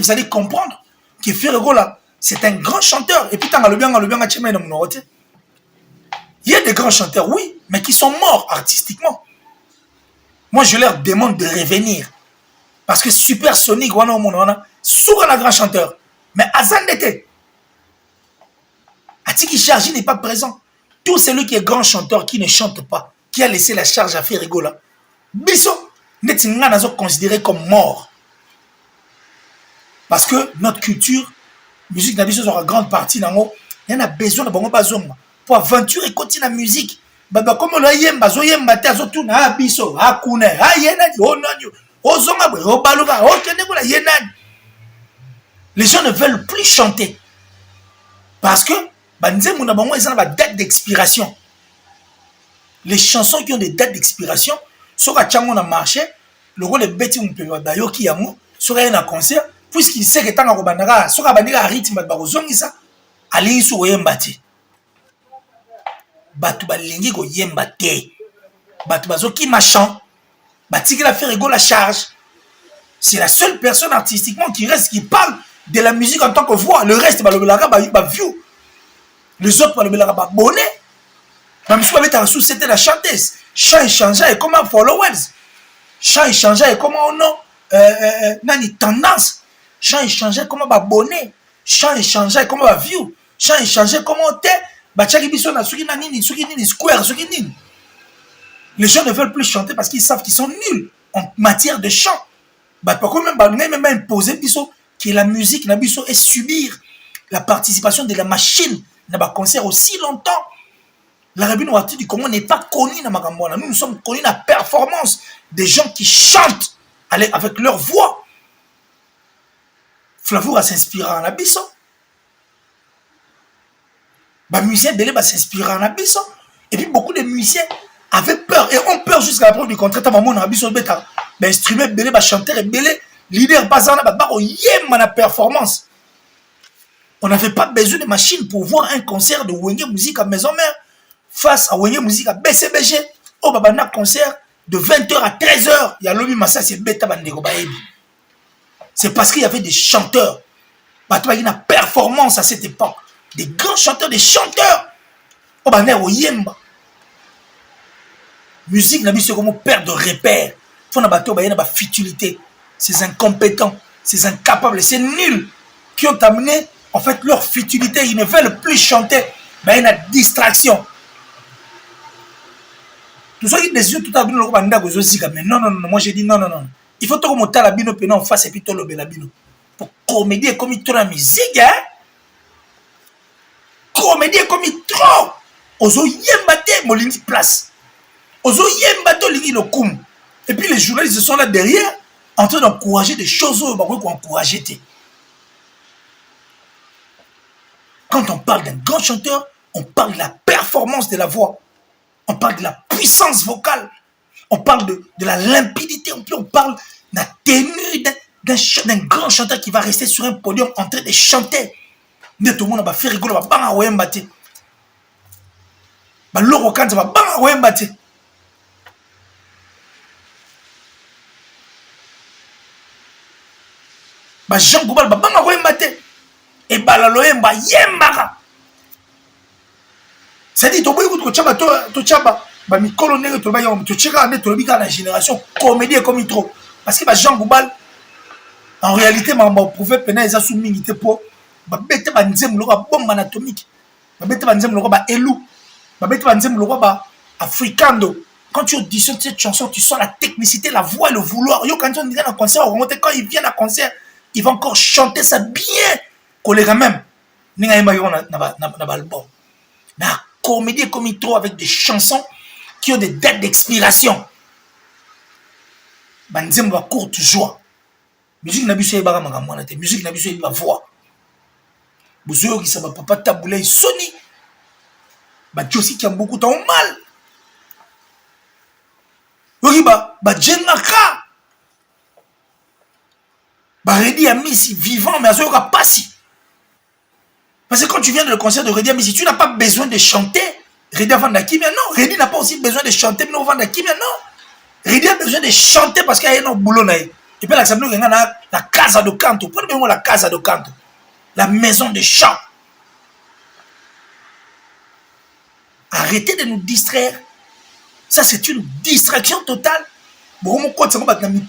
allez comprendre que Ferré-Gol, c'est un grand chanteur. Et puis, il y a des grands chanteurs, oui, mais qui sont morts artistiquement. Moi, je leur demande de revenir. Parce que Super Sonic, souvent un grand chanteur. Mais Azandete, Atiki Chargi n'est pas présent. Tout celui qui est grand chanteur, qui ne chante pas, qui a laissé la charge à Ferré-Gol, Bisso, Netinga n'a considéré comme mort. Parce que notre culture, musique d'habitude sur une grande partie, il y en a besoin de bon bazon pour aventurer continuer la musique. Comme on a yemba, zo yemba te azo tuna abiso, akune, ayena di onanyo, ozonga bwe, obaluga, okenekula yenani. Les gens ne veulent plus chanter parce que banze muna bango ils ont une date d'expiration. Les chansons qui ont des dates d'expiration, sur la chango na marché, le rôle est bêti on peut bayo ki yango, sur un concert. Puisqu'il sait que tant que sur un rythme de Barozongisa, allez sur Yembati. Batu balingi ko Yembate. Batu bazo qui machin. Bati qui la Ferré-Gol la charge. C'est la seule personne artistiquement qui reste, qui parle de la musique en tant que voix. Le reste, bah view. Les autres, bah bonnet. Même si c'était la chanteuse. Chant et changeait et comment followers. Chant et changeait et comment on a nani tendance. Chant échanger comment abonné, chant échanger comment view, chant échanger comment t'es, bachaki biso na suki nini square suki nini. Les gens ne veulent plus chanter parce qu'ils savent qu'ils sont nuls en matière de chant. Pourquoi même imposer biso que la musique na biso est subir la participation de la machine dans un concert aussi longtemps. La République du Congo n'est pas connue dans Magambola. Nous sommes connus dans la performance des gens qui chantent avec leur voix. Flavour s'inspire en abysso. Les musiciens belé s'inspire en abysso. Et puis beaucoup de musiciens avaient peur et ont peur jusqu'à la preuve du contraire. Tant que abysso bêta, instrument belé, chanteur et belé, leader bazana, la performance. On n'avait pas besoin de machines pour voir un concert de Wenge Musique à Maison Mère face à Wenge Musique à BCBG. Au babana concert de 20h à 13h. Il y a l'homme massa c'est bêta bandego baebi. C'est parce qu'il y avait des chanteurs. Il y a une performance à cette époque. Des grands chanteurs, des chanteurs. Oh, bah, au yemba. Musique, c'est comme père de repère. Il faut que une futilité. Ces incompétents, ces incapables, ces nuls qui ont amené, en fait, leur futilité. Ils ne veulent plus chanter. Il y a une distraction. Tout ça, ils décident tout à l'heure. Mais non, moi j'ai dit non. Il faut que tu la bino en face et puis tu le bino. Pour comédie comme il trop la musique, hein? Comédie comme il trop. Ozo yembate molingi place. Ozo yembate lingi le koum. Et puis les journalistes sont là derrière en train d'encourager des choses qu'on encourager. Quand on parle d'un grand chanteur, on parle de la performance de la voix. On parle de la puissance vocale. On parle de la limpidité, on parle de la tenue d'un grand chanteur qui va rester sur un podium en train de chanter. Mais tout le monde va faire rigoler, va bang à Wembate. L'oro quand va bang à Wembate. Ba Jean Goubal ba banga koyemba te. Et bala loyemba yembaka. C'est-à-dire to boyi ko tchaba to tchaba ba mikolo ndenge to ba yo to tcheka ande to lobika na génération comédie comme trop parce que ba Jean Goubal en réalité ma prouver pena eza sous mingi te po ba bete ba nzembo loko bombe anatomique ba bete ba nzembo loko ba elu ba bete ba nzembo loko ba africando. Quand tu auditionnes cette chanson, tu sens la technicité, la voix, le vouloir. Yo, quand on vient à un concert, quand il vient à un concert, il va encore chanter ça bien. Collègue même. N'a album. Mais la comédie comme il trouve avec des chansons qui ont des dates d'expiration. Banzem va courte joie. Musique n'a pas bara magamwana te. Musique n'a pas voix. Bozoyo qui s'appelle papa taboulé Sony. Bah tu aussi qui a beaucoup de temps mal. Oui, bah Djennaka. Bah Redi Amisi vivant, mais à pas si. Parce que quand tu viens de le concert de Redi Amisi, tu n'as pas besoin de chanter. Redi avant Dakimia, non. Redi n'a pas aussi besoin de chanter, mais avant Dakimia, non. Redi a besoin de chanter parce qu'il y a un boulot. Et puis la casa de canto. Prenez-moi la casa de canto. La maison de chant. Arrêtez de nous distraire. Ça, c'est une distraction totale. Bon, mon code, c'est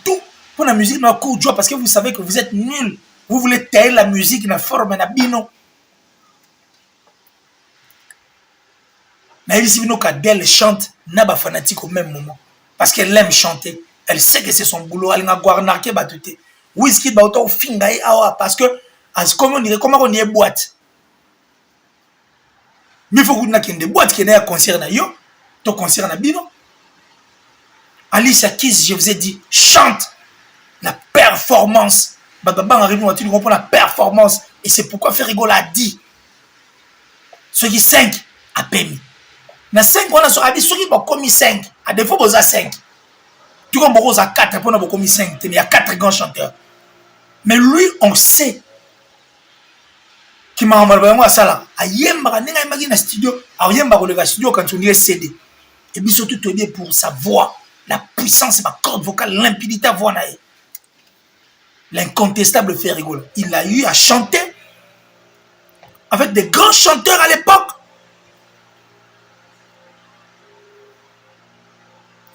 tout pour la musique dans cours de joie parce que vous savez que vous êtes nuls. Vous voulez tailler la musique dans la forme de bino. Mais ici, Kadel chante, n'a pas fanatique au même moment. Parce qu'elle aime chanter. Elle sait que c'est son boulot. Elle n'a pas narqué batute. Whisky, bah, autant fingaï, parce que, comment on dirait boîte. Mais il faut que vous ayez des boîtes qui sont à concert na yo. Ton concert na bino. Alicia Keys, je vous ai dit, chante la performance. Bababa arrive, tu comprends la performance. Et c'est pourquoi Ferrigola a dit ceux qui 5 a permis. Na 5, on a sur Abi, ceux qui ont commis 5. À défaut, vous avez 5. Tu comprends, vous avez 4, on a commis 5. Il y a 4 grands chanteurs. Mais lui, on sait qui m'a envoyé moi ça là. A yemba, n'est pas dans studio. A yemba, le studio quand on est CD. Et puis surtout, te dire pour sa voix. La puissance, ma corde vocale, limpidité à voix. L'incontestable Ferrigola. Il a eu à chanter avec des grands chanteurs à l'époque.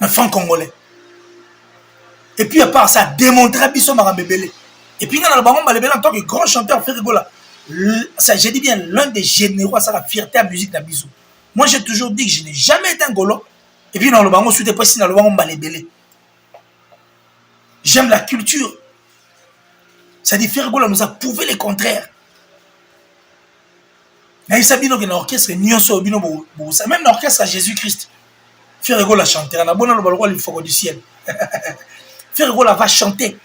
Un fan congolais. Et puis à part ça, démontrer Bisso Marambébélé. Et puis dans le ballon, en tant que grand chanteur Ferrigola, j'ai dit bien, l'un des généraux à ça, la fierté à la musique d'Abissou. Moi j'ai toujours dit que je n'ai jamais été un golo. Et puis dans le bango, sous des poissons, dans le bango, balébélé. J'aime la culture. Ça dit, Ferrigola nous a prouvé le contraire. Mais il s'habille dans l'orchestre, même l'orchestre à Jésus-Christ. Ferrigola chanter. On a bon dans le balcon, il faut du ciel. Ferrigola va chanter.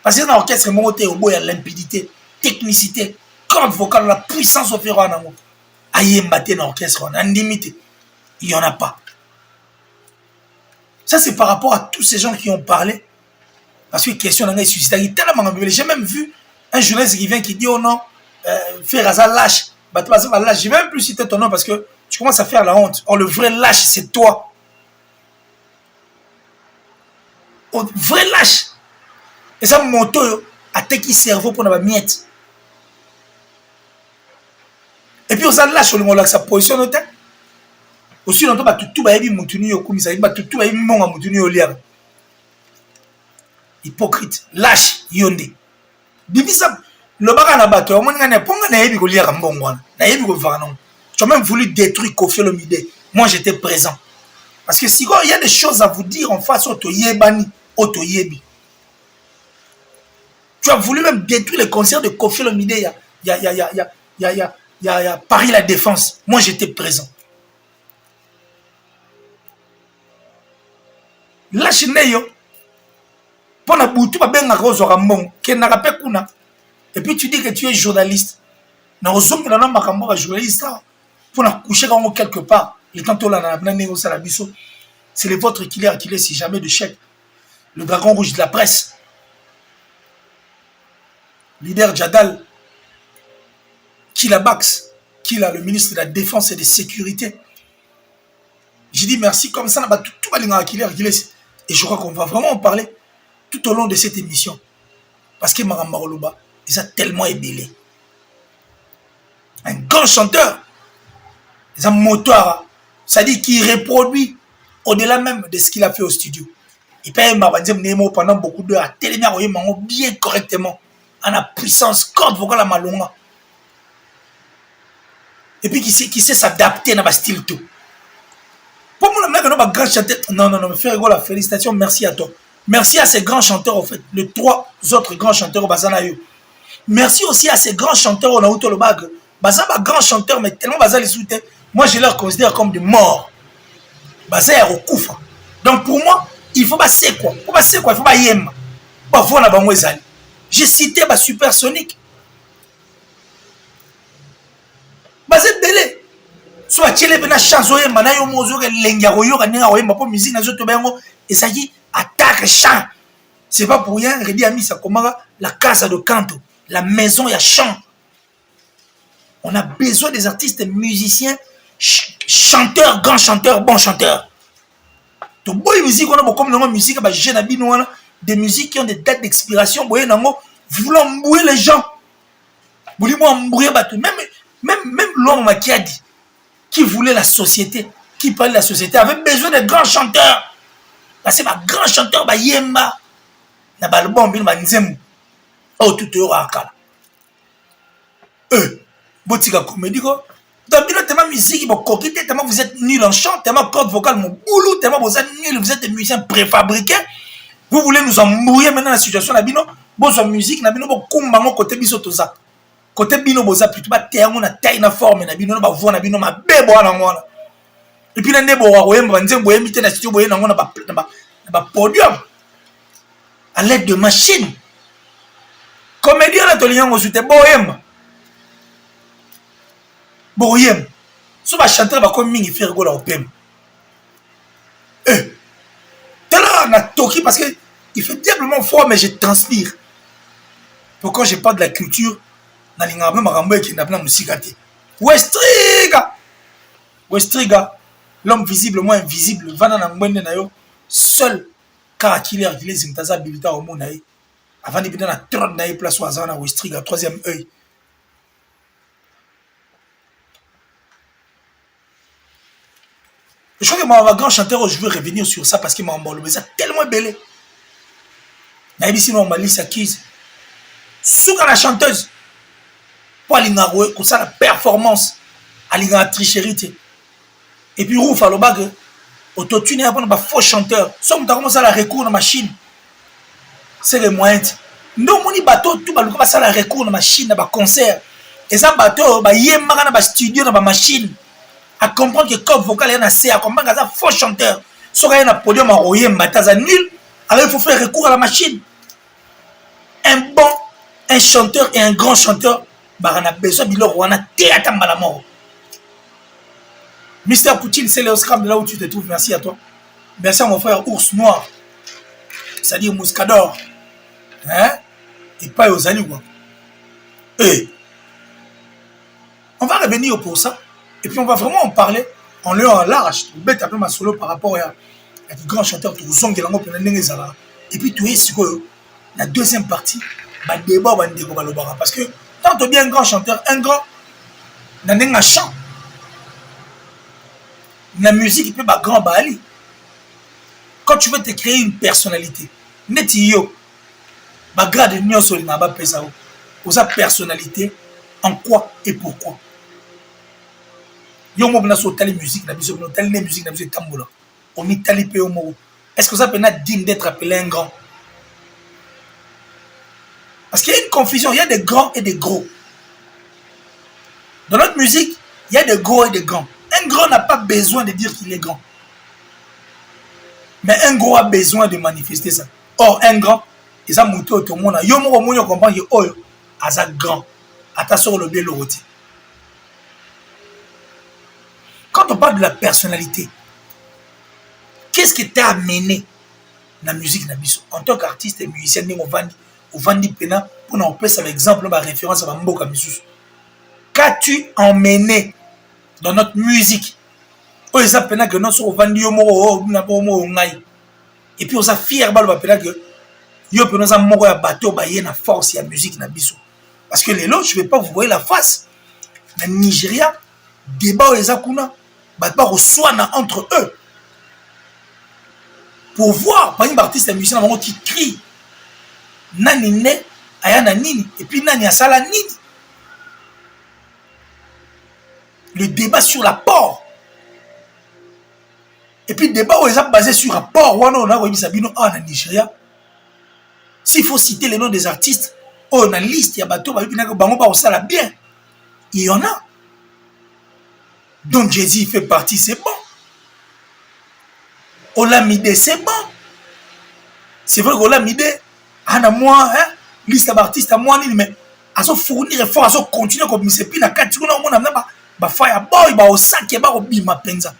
Parce que dans l'orchestre, il y a limpidité, technicité, corde vocale, la puissance au ferro en amour. Aïe, mbaté dans l'orchestre, on a une limite. Il n'y en a pas. Ça, c'est par rapport à tous ces gens qui ont parlé. Parce que question n'a pas suscité. J'ai même vu un journaliste qui vient qui dit oh non, Ferraza lâche. Je vais même plus citer ton nom parce que tu commences à faire la honte. Or, le vrai lâche, c'est toi. Le vrai lâche. Et ça, mon moto a teki cerveau pour la miette. Et puis, on s'en lâche sur le monde sa position. Aussi longtemps que tout va être moutuni au commissaire, tout va être mon moutuni au liard. Hypocrite, lâche, yonde. Bibisa, le baga na bato, on n'a pas na yebi ko liard mbongwana. Na yebi ko vanon. Tu as même voulu détruire Koffi Olomide. Moi, j'étais présent. Parce que si il y a des choses à vous dire en face auto yebani, auto yebi. Tu as voulu même détruire le concert de Koffi Olomide. Il y a Paris La Défense. Moi, j'étais présent. Lâche neyo. Pour la boutou, et puis tu dis que tu es journaliste. Journaliste pour la coucher quelque part. Et quand on a c'est le vôtre qui est si jamais de chèque. Le dragon rouge de la presse. Leader Djadal. Kila Bax. Kila le ministre de la Défense et de Sécurité. J'ai dit merci comme ça. Tout va aller. Et je crois qu'on va vraiment en parler tout au long de cette émission. Parce que Maramba Oloba, ils ont tellement ébélé. Un grand chanteur, ils ont un moteur, c'est-à-dire qu'il reproduit au-delà même de ce qu'il a fait au studio. Il peut y pendant beaucoup d'heures à télémia bien correctement, en la puissance, corde vocale à malonga. Et puis qui sait s'adapter dans le style tout. Pour moi, le mec, grand chanteur. Non, frère Rigola, félicitations, merci à toi. Merci à ces grands chanteurs, en fait, les 3 autres grands chanteurs au Bazanayo. Merci aussi à ces grands chanteurs au Naoto le Bag. Baza, grand chanteur, mais tellement Baza les soutient. Moi, je les considère comme des morts. Baza est au Koufa. Donc, pour moi, il faut pas c'est quoi. Il faut pas c'est quoi, il faut pas yem. Pas voir dans Bamouezali. J'ai cité Supersonic. Baza belé. Soit tu es venu chanter, mana yo mozo que lengyaro yo kanenga oyemba pour musique na zoto bengo et ça dit attaque chant. C'est pas pour rien, Redi a mis ça comme la casa de canto, la maison ya chant. On a besoin des artistes musiciens, chanteurs, grands chanteurs, bons chanteurs. Donc boy musique on a beaucoup de musique ba jeune abino des musiques qui ont des dates d'expiration, boy nango voulant embrouiller les gens. Bouli moi embrouiller ba tout même l'homme qui a dit qui voulait la société, qui parlait de la société, avait besoin de grands chanteurs. Parce que les grands chanteurs, bah yemba, na balbon bin banzem, oh tout est au akala. Botika comédie quoi. Dans le thème musique, tellement vous êtes nul en chant, tellement corde vocale mon boulot, tellement vous êtes nul, vous êtes des musiciens préfabriqués. Vous voulez nous embrouiller maintenant la situation na bino, bon sa musique na bino bo kumbango côté biso toza. Côté bino boza plutôt ba terre on a taille na forme na bino ba voix na bino ma bebo na ngona. Et puis ndebo wa koyemba nze boye mité na studio boye na ngona ba podium à l'aide de machines. Comédien na tolingo soute boyemba. Boyem. So ba chanteur ba comme mingi faire gola opem. Tellement na toki parce que il fait diablement froid mais je transpire. Pourquoi je parle de la culture? Westriga, l'homme visible, moi invisible, seul car qu'il est réglé, c'est un habilité au monde. Avant de venir à trône d'ailleurs place au hasard, Westriga, 3e œil. Je crois que mon grand chanteur, je veux revenir sur ça parce que mon emballé, c'est tellement belé. Ici, on m'a dit ça qui sous la chanteuse. Pour aller comme ça la performance aller la tricherie et puis Rouf à l'obag autotune à un faux chanteur somme t'as commencé à la recours dans machine c'est les moyens non moni bateau tout ba comme ça la recours dans machine dans concert et ça bateau ba yemba na studio dans machine à comprendre que corde vocale est assez à comprendre que ça faux chanteur sur un podium en oyemba taza nul alors il faut faire recours à la machine un chanteur et un grand chanteur. On a besoin de l'or, on a théâtre à la mort. Mister Poutine, c'est le Oscar de là où tu te trouves. Merci à toi. Merci à mon frère Ours Noir. C'est-à-dire Mouscador. Hein? Et pas aux Aligua. On va revenir pour ça. Et puis on va vraiment en parler en leur en large. Vous bête un peu ma solo par rapport à des grands chanteurs. Et puis tu es sur la deuxième partie. Débat parce que tant bien un grand chanteur, un grand dans un chant. La musique il peut pas grand bali. Quand tu veux te créer une personnalité, netiyo ba grade nyoso na ba pesa o sa personnalité en quoi et pourquoi. Yo mo na so tali musique na biso no tali musique na biso tambola. On est tali pe mo. Est-ce que ça peut être digne d'être appelé un grand? Parce qu'il y a une confusion, il y a des grands et des gros. Dans notre musique, il y a des gros et des grands. Un grand n'a pas besoin de dire qu'il est grand. Mais un gros a besoin de manifester ça. Or, un grand, et ça monte tout le monde. Yo mo mo comprend que oh, asa grand. Attention le bien le rôti. Quand on parle de la personnalité, qu'est-ce qui t'a amené dans la musique nabiso en tant qu'artiste et musicien au Vandi Pena pour nous faire l'exemple par référence à Mboka Misusu. Qu'as-tu emmené dans notre musique? Oh, ils appellent que nous sommes au Vandi Yomo, et puis on a fier bal que yo pe nous a moko ya bateau ba yé na force ya musique na biso. Parce que les lots, je ne vais pas vous voir la face. Dans le Nigeria, débat aux Akuna, reçoivent entre eux. Pour voir, par exemple, artiste et musicien qui crie Nani ne, ayana nini, et puis Nani asala nini. Le débat sur l'apport. Et puis le débat où ils ont basé sur rapport, on a Nigeria. S'il faut citer les noms des artistes, on a une liste, il y a bateau, ça l'a bien. Il y en a. Donc Jay-Z fait partie, c'est bon. Olamide, c'est bon. C'est vrai qu'Olamide, à moi, hein, liste d'artistes à moi, mais à se fournir effort, à se continuer comme c'est puis la catégorie, on a Fireboy, au sac, et au bima penza.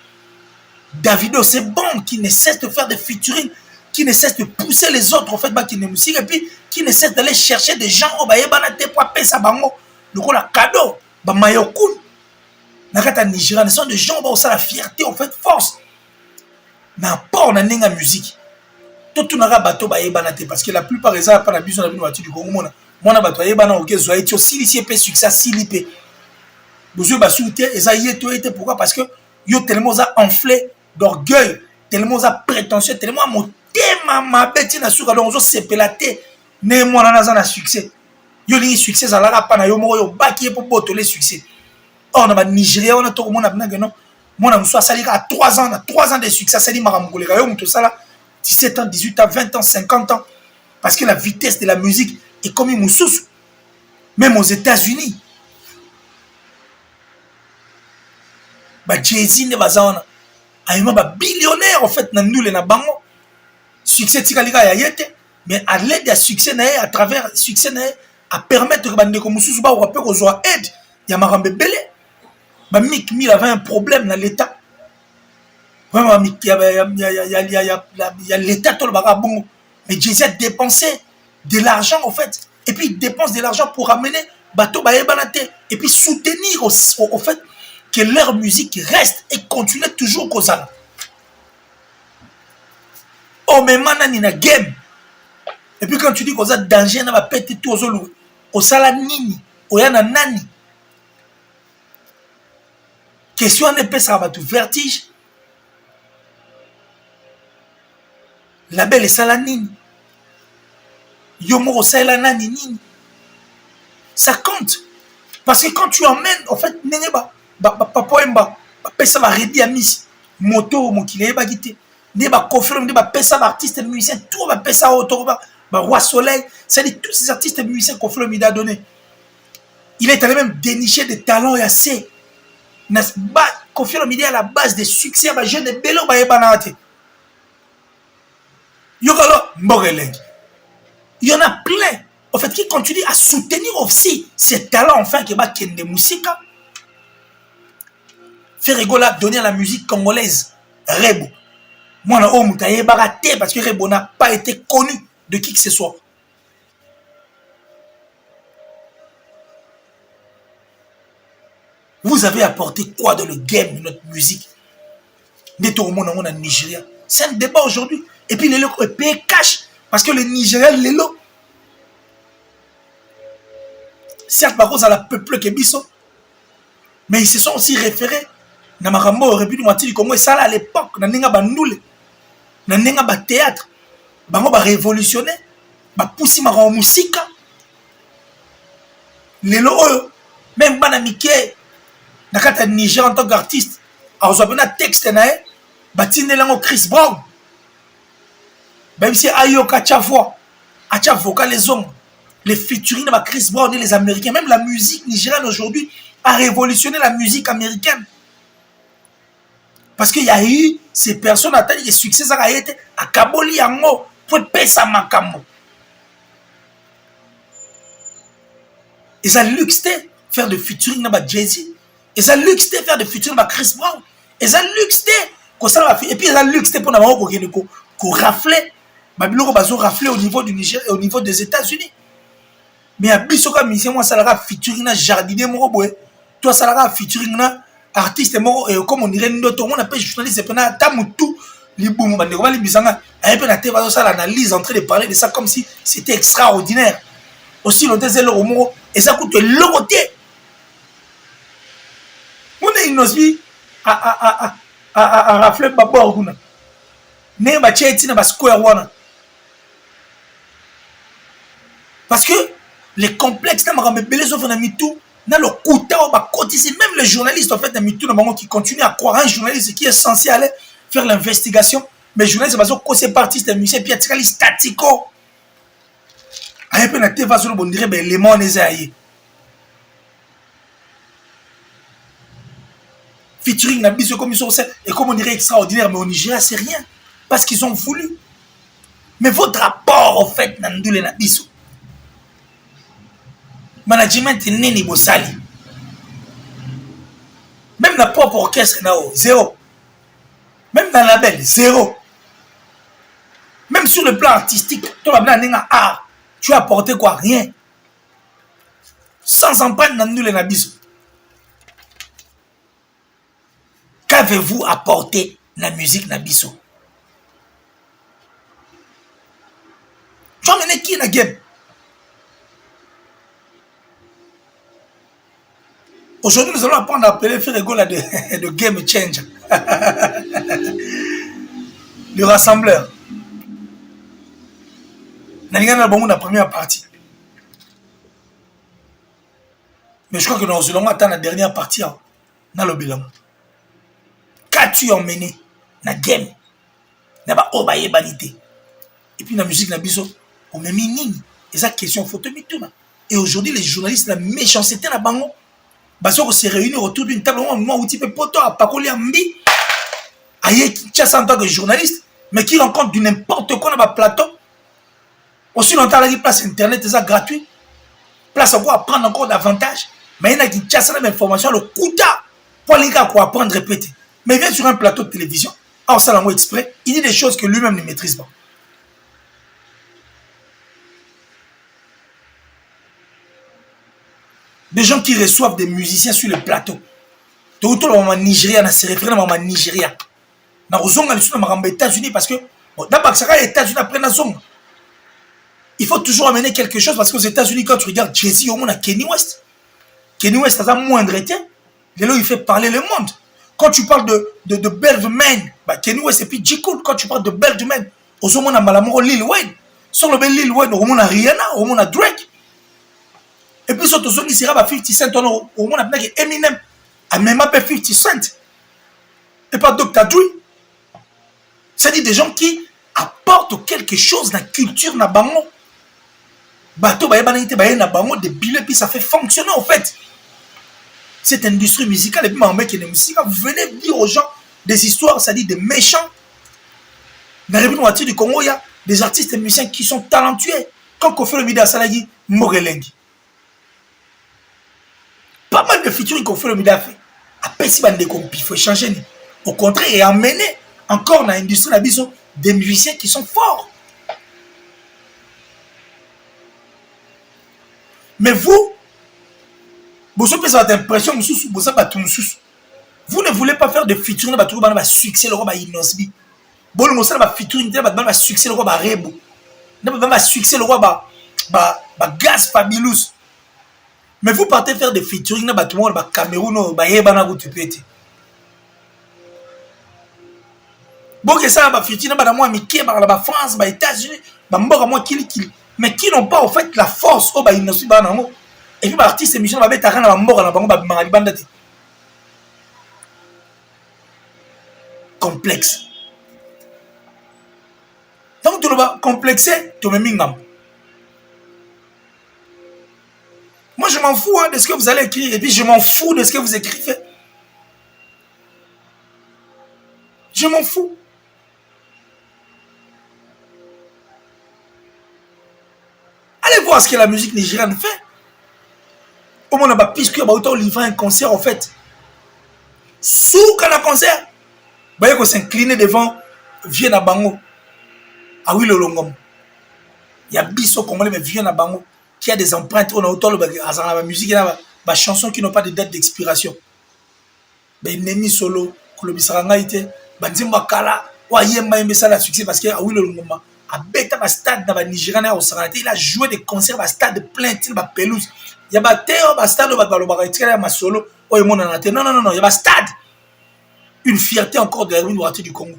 Davido, c'est bon, qui ne cesse de faire des featuring, qui ne cesse de pousser les autres, en fait, qui ne musique, et puis qui ne cesse d'aller chercher des gens, oh, bah, le coup, la cadeau, bah, mayokun. Nakata Nigeria, ce sont des gens, bah, ça la fierté, en fait, force. Mais pas on a une musique. Tout le monde parce que la plupart des gens, pas la besoin de la voiture du Congo, moi, na bato yebana ok zoa etio si pe succès silipé. Besoin ba souter et ça y est pourquoi parce que yo tellement ça enflé d'orgueil, tellement ça prétentieux, tellement mon thème ma bête na suka donc zo sepelaté né moi na succès. Yo li succès ça la pa na yo mo yo baki pour botoler succès. Or na ba Nigeria on a tout le monde na non. Moi na muso sali ka 3 ans de succès sali maramboleka yo muto sala 17 ans, 18 ans, 20 ans, 50 ans parce que la vitesse de la musique est comme une moussous. Même aux États-Unis. Jay-Z ne va pas un billionnaire en fait, nous les bango. Succès tikalika ya yete, mais à l'aide de succès à travers succès à permettre que bande comme moussous ba rapper aux aide. Il y a marambe belé. Mick Mill avait un problème dans l'état. Vraiment il y a l'état tout le bagabon. Mais Jay-Z a dépensé de l'argent en fait. Et puis il dépense de l'argent pour amener bateau bayebanate. Et puis soutenir au fait que leur musique reste et continue toujours comme ça. Oh mais maintenant il y a game. Et puis quand tu dis que ça danger, on va péter tout aux autres. Au sala nini, au yana nani. Question ne peut ça va tout vertige. La belle est sala nini. Yomo sala nani nini. Ça compte. Parce que quand tu emmènes, en fait, neneba, papa emba, pesa va redi à miss, moto, mon kilé, ba guité, neba confirme, neba pesa artiste musicien, tout va pesa auto, ba roi soleil, ça dit tous ces artistes musiciens confirme il a donné. Il est allé même dénicher des talents et assez. Confirme il est à la base des succès, ba jeune de bello, ba ebanate. Yokalo, mbogele. Il y en a plein. En fait, qui continue à soutenir aussi ces talents, enfin, qui va de musique. Faire rigoler, donner à la musique congolaise. Rebo. Moi, je suis baraté parce que Rebo n'a pas été connu de qui que ce soit. Vous avez apporté quoi dans le game de notre musique? Tout le monde en Nigeria. C'est un débat aujourd'hui. Et puis, les locaux payent cash. Parce que le Nigeria, les locaux. Certes, par contre, ça la peuple qui biso, mais ils se sont aussi référés. Namarambo aurait pu nous dire comment ça à l'époque, n'enga bandoule, n'enga ba théâtre, bango ba révolutionner, ba poussi ma musique. Les lots, même banamike, nakata Niger en tant qu'artiste, a reçu un texte nae, batine lango Chris Brown, même si ayoka chafwa, achavoka les hommes. Les featuring de Chris Brown et les Américains, même la musique nigérienne aujourd'hui a révolutionné la musique américaine. Parce qu'il y a eu ces personnes à taille de succès à Kaboli Yango pour pesa makambo. Et ça luxe faire de featuring de Jay-Z. Et ça luxe faire de featuring de Chris Brown. Et ça luxe et puis ça luxe pour qu'on rafler, rafler au niveau du Niger et au niveau des États-Unis. Mais à Bisoka Mission, moi, ça l'a featuring na jardinier Moroboé. Toi, ça l'a featuring na artiste Moro, comme on dirait, nous, on appelle journaliste, et na Tamutu, les boum, on va les bisanga, et puis na teva, ça l'analyse en train de parler de ça comme si c'était extraordinaire. aussi longtemps c'est le romo et ça coûte le côté. On est innocent à rafler babor kuna. Ne ba cheti na ba square one. Parce que les complexes na makambe belé sauf na mitou na le kouta au ba cotiser même les journalistes en fait na mitou na bango qui continuent à croire un journaliste qui est censé aller faire l'investigation mais journaliste parce que c'est parti c'est musicien puis atikali statico. Aye pe na te va sur le bon dire ben les mots les aïe. Featuring na biso comme ils sont et comme on dirait extraordinaire mais au Nigeria c'est rien parce qu'ils ont voulu. Mais votre rapport au fait na ndule na biso management nini bosali même na propre orchestre nao zéro même dans la label zéro même sur le plan artistique toi na art tu as apporté quoi rien sans empreinte na ndule na biso. Qu'avez-vous apporté la musique na biso? Tu as mené qui na game? Aujourd'hui, nous allons apprendre à appeler Ferrego de game changer. Le rassembleur. Nous avons la première partie. Mais je crois que nous allons attendre la dernière partie dans le bilan. Qu'as-tu emmené na game? Na ba obaye banité. Et puis la musique na biso, on met nini. Et ça question photo mituna. Et aujourd'hui les journalistes la méchanceté na bango. Parce qu'on se réunit autour d'une table où tu peux poto à Pakoli Ambi. Aïe qui chasse en tant que journaliste, mais qui rencontre du n'importe quoi dans le plateau. Aussi longtemps la place internet c'est ça gratuit. Place à quoi apprendre encore davantage. Mais il y en a qui chassent l'information le couta pour les gars pour apprendre répéter. Mais il vient sur un plateau de télévision, en salamou exprès, il dit des choses que lui-même ne maîtrise pas. Des gens qui reçoivent des musiciens sur le plateau. Tout le monde en Nigeria, c'est référé en Nigeria. Dans les États-Unis, parce que d'abord, les États-Unis après la zone. Il faut toujours amener quelque chose parce qu'aux États-Unis, quand tu regardes Jay-Z, on a Kanye West. Kanye West a moindre été. Là, il fait parler le monde. Quand tu parles de Birdman, bah, Kanye West et puis J. Cole, quand tu parles de Birdman, au moins on a Malamoro Lil Wayne. Sur le bel Lil Wayne, au moins on a Rihanna, au moins on a Drake. Et puis surtout, il sera 50 Cent, au moins on a Eminem, à même pas 50 Cent. Et pas Dr. Dre. C'est-à-dire des gens qui apportent quelque chose dans la culture, dans la bango. Bateau, des billets, puis ça fait fonctionner en fait. Cette industrie musicale, et puis ma mec qui est musique, vous venez dire aux gens des histoires, c'est-à-dire des méchants. Dans la République du Congo, il y a des artistes et musiciens qui sont talentueux. Quand on fait le Mida Salagi, Morelengi. Pas mal de featuring qu'on fait le Mida fait. Après, si il faut changer. Au contraire, et emmener encore dans l'industrie des musiciens qui sont forts. Mais vous, vous avez cette impression, vous ne voulez pas faire de featuring, vous avez succès, le roi Inosbi. Vous ne voulez pas featuring, vous avez succès, le roi Rebo. Vous avez succès, le roi Gaz Fabulous. Mais vous partez faire des featuring, vous avez Cameroun, vous avez Pété. Bon, que ça, vous featuring, vous avez Mickey, vous avez France, vous avez États-Unis, vous avez mais qui n'ont pas en fait la force au Inosbi. Et puis l'artiste et musicien va mettre à mort à la complexe. Donc tu vas complexer, tu me mingam. Moi je m'en fous de ce que vous allez écrire et puis je m'en fous de ce que vous écrivez. Je m'en fous. Allez voir ce que la musique nigériane fait. Au moins, on a puisque on livre un concert en fait. Sous quand un concert, il faut s'incliner devant Vieux Nabango. Ah oui, le longom. Il y a Bisso Congolais, mais Vieux Nabango, qui a des empreintes. On a autant la musique, il y a des chansons qui n'ont pas de date d'expiration. Ben Nemi Solo, Kolobisaranga était, Banzimba Kala, Wayemba Mbessa la succès parce que ah oui, le longom. à bêta ba stade dans ba Nigérian au Sarate, il a joué des concerts ba stade plein de ba pelouse. Il y a ba théo ba stade ba balo ba retiré ma solo. Oh mon non non non, il y a ba stade. Une fierté encore de Erwin Ouattara du Congo.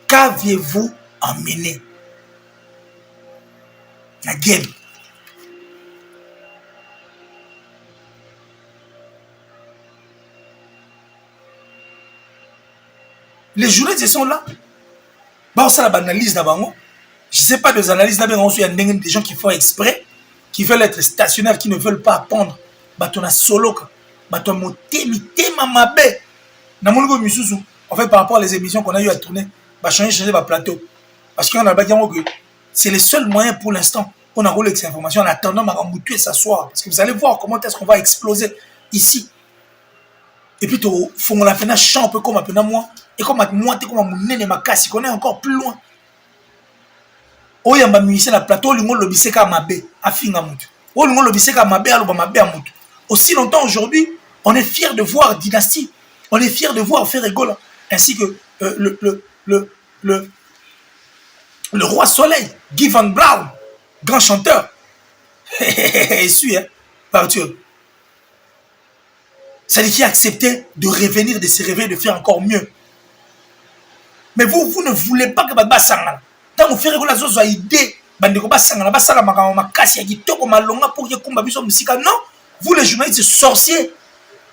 Qu'aviez-vous emmené? La game. Les journalistes sont là. Bah, ça la analyse d'avant. Je ne sais pas des analyses d'avant. Il y a des gens qui font exprès, qui veulent être stationnaires, qui ne veulent pas apprendre. Bah, on a solo. Bah, on a moté, mamabe. En fait, par rapport aux émissions qu'on a eu à tourner, bah, changer le plateau. Parce qu'on a dit que c'est le seul moyen pour l'instant. On a roulé ces informations en attendant à remoutuer s'asseoir. Parce que vous allez voir comment est-ce qu'on va exploser ici. Et puis, on a fait un champ un peu comme un moi. Et comme moi, comme mon nez ma casse, on est encore plus loin. Oh, il y a un musicien à plateau, il y a un lobby à Mabé, à Fingamoutou. Oh, il y a un lobby à Mabé, à Mabé à Moutou. Aussi longtemps aujourd'hui, on est fiers de voir Dynastie. On est fiers de voir Ferregola. Ainsi que le Roi Soleil, Guy Van Braun, grand chanteur. Et suis, hein, Arthur. C'est-à-dire qu'il a accepté de revenir, de se réveiller, de faire encore mieux. Mais vous ne voulez pas que Baba Sangala. Tant que vous faites la chose, idée, Baba Sangala, Baba Sangala, ma casse, il y a qui toque ma longa pour que combat biso musika. Non, vous les journalistes sorciers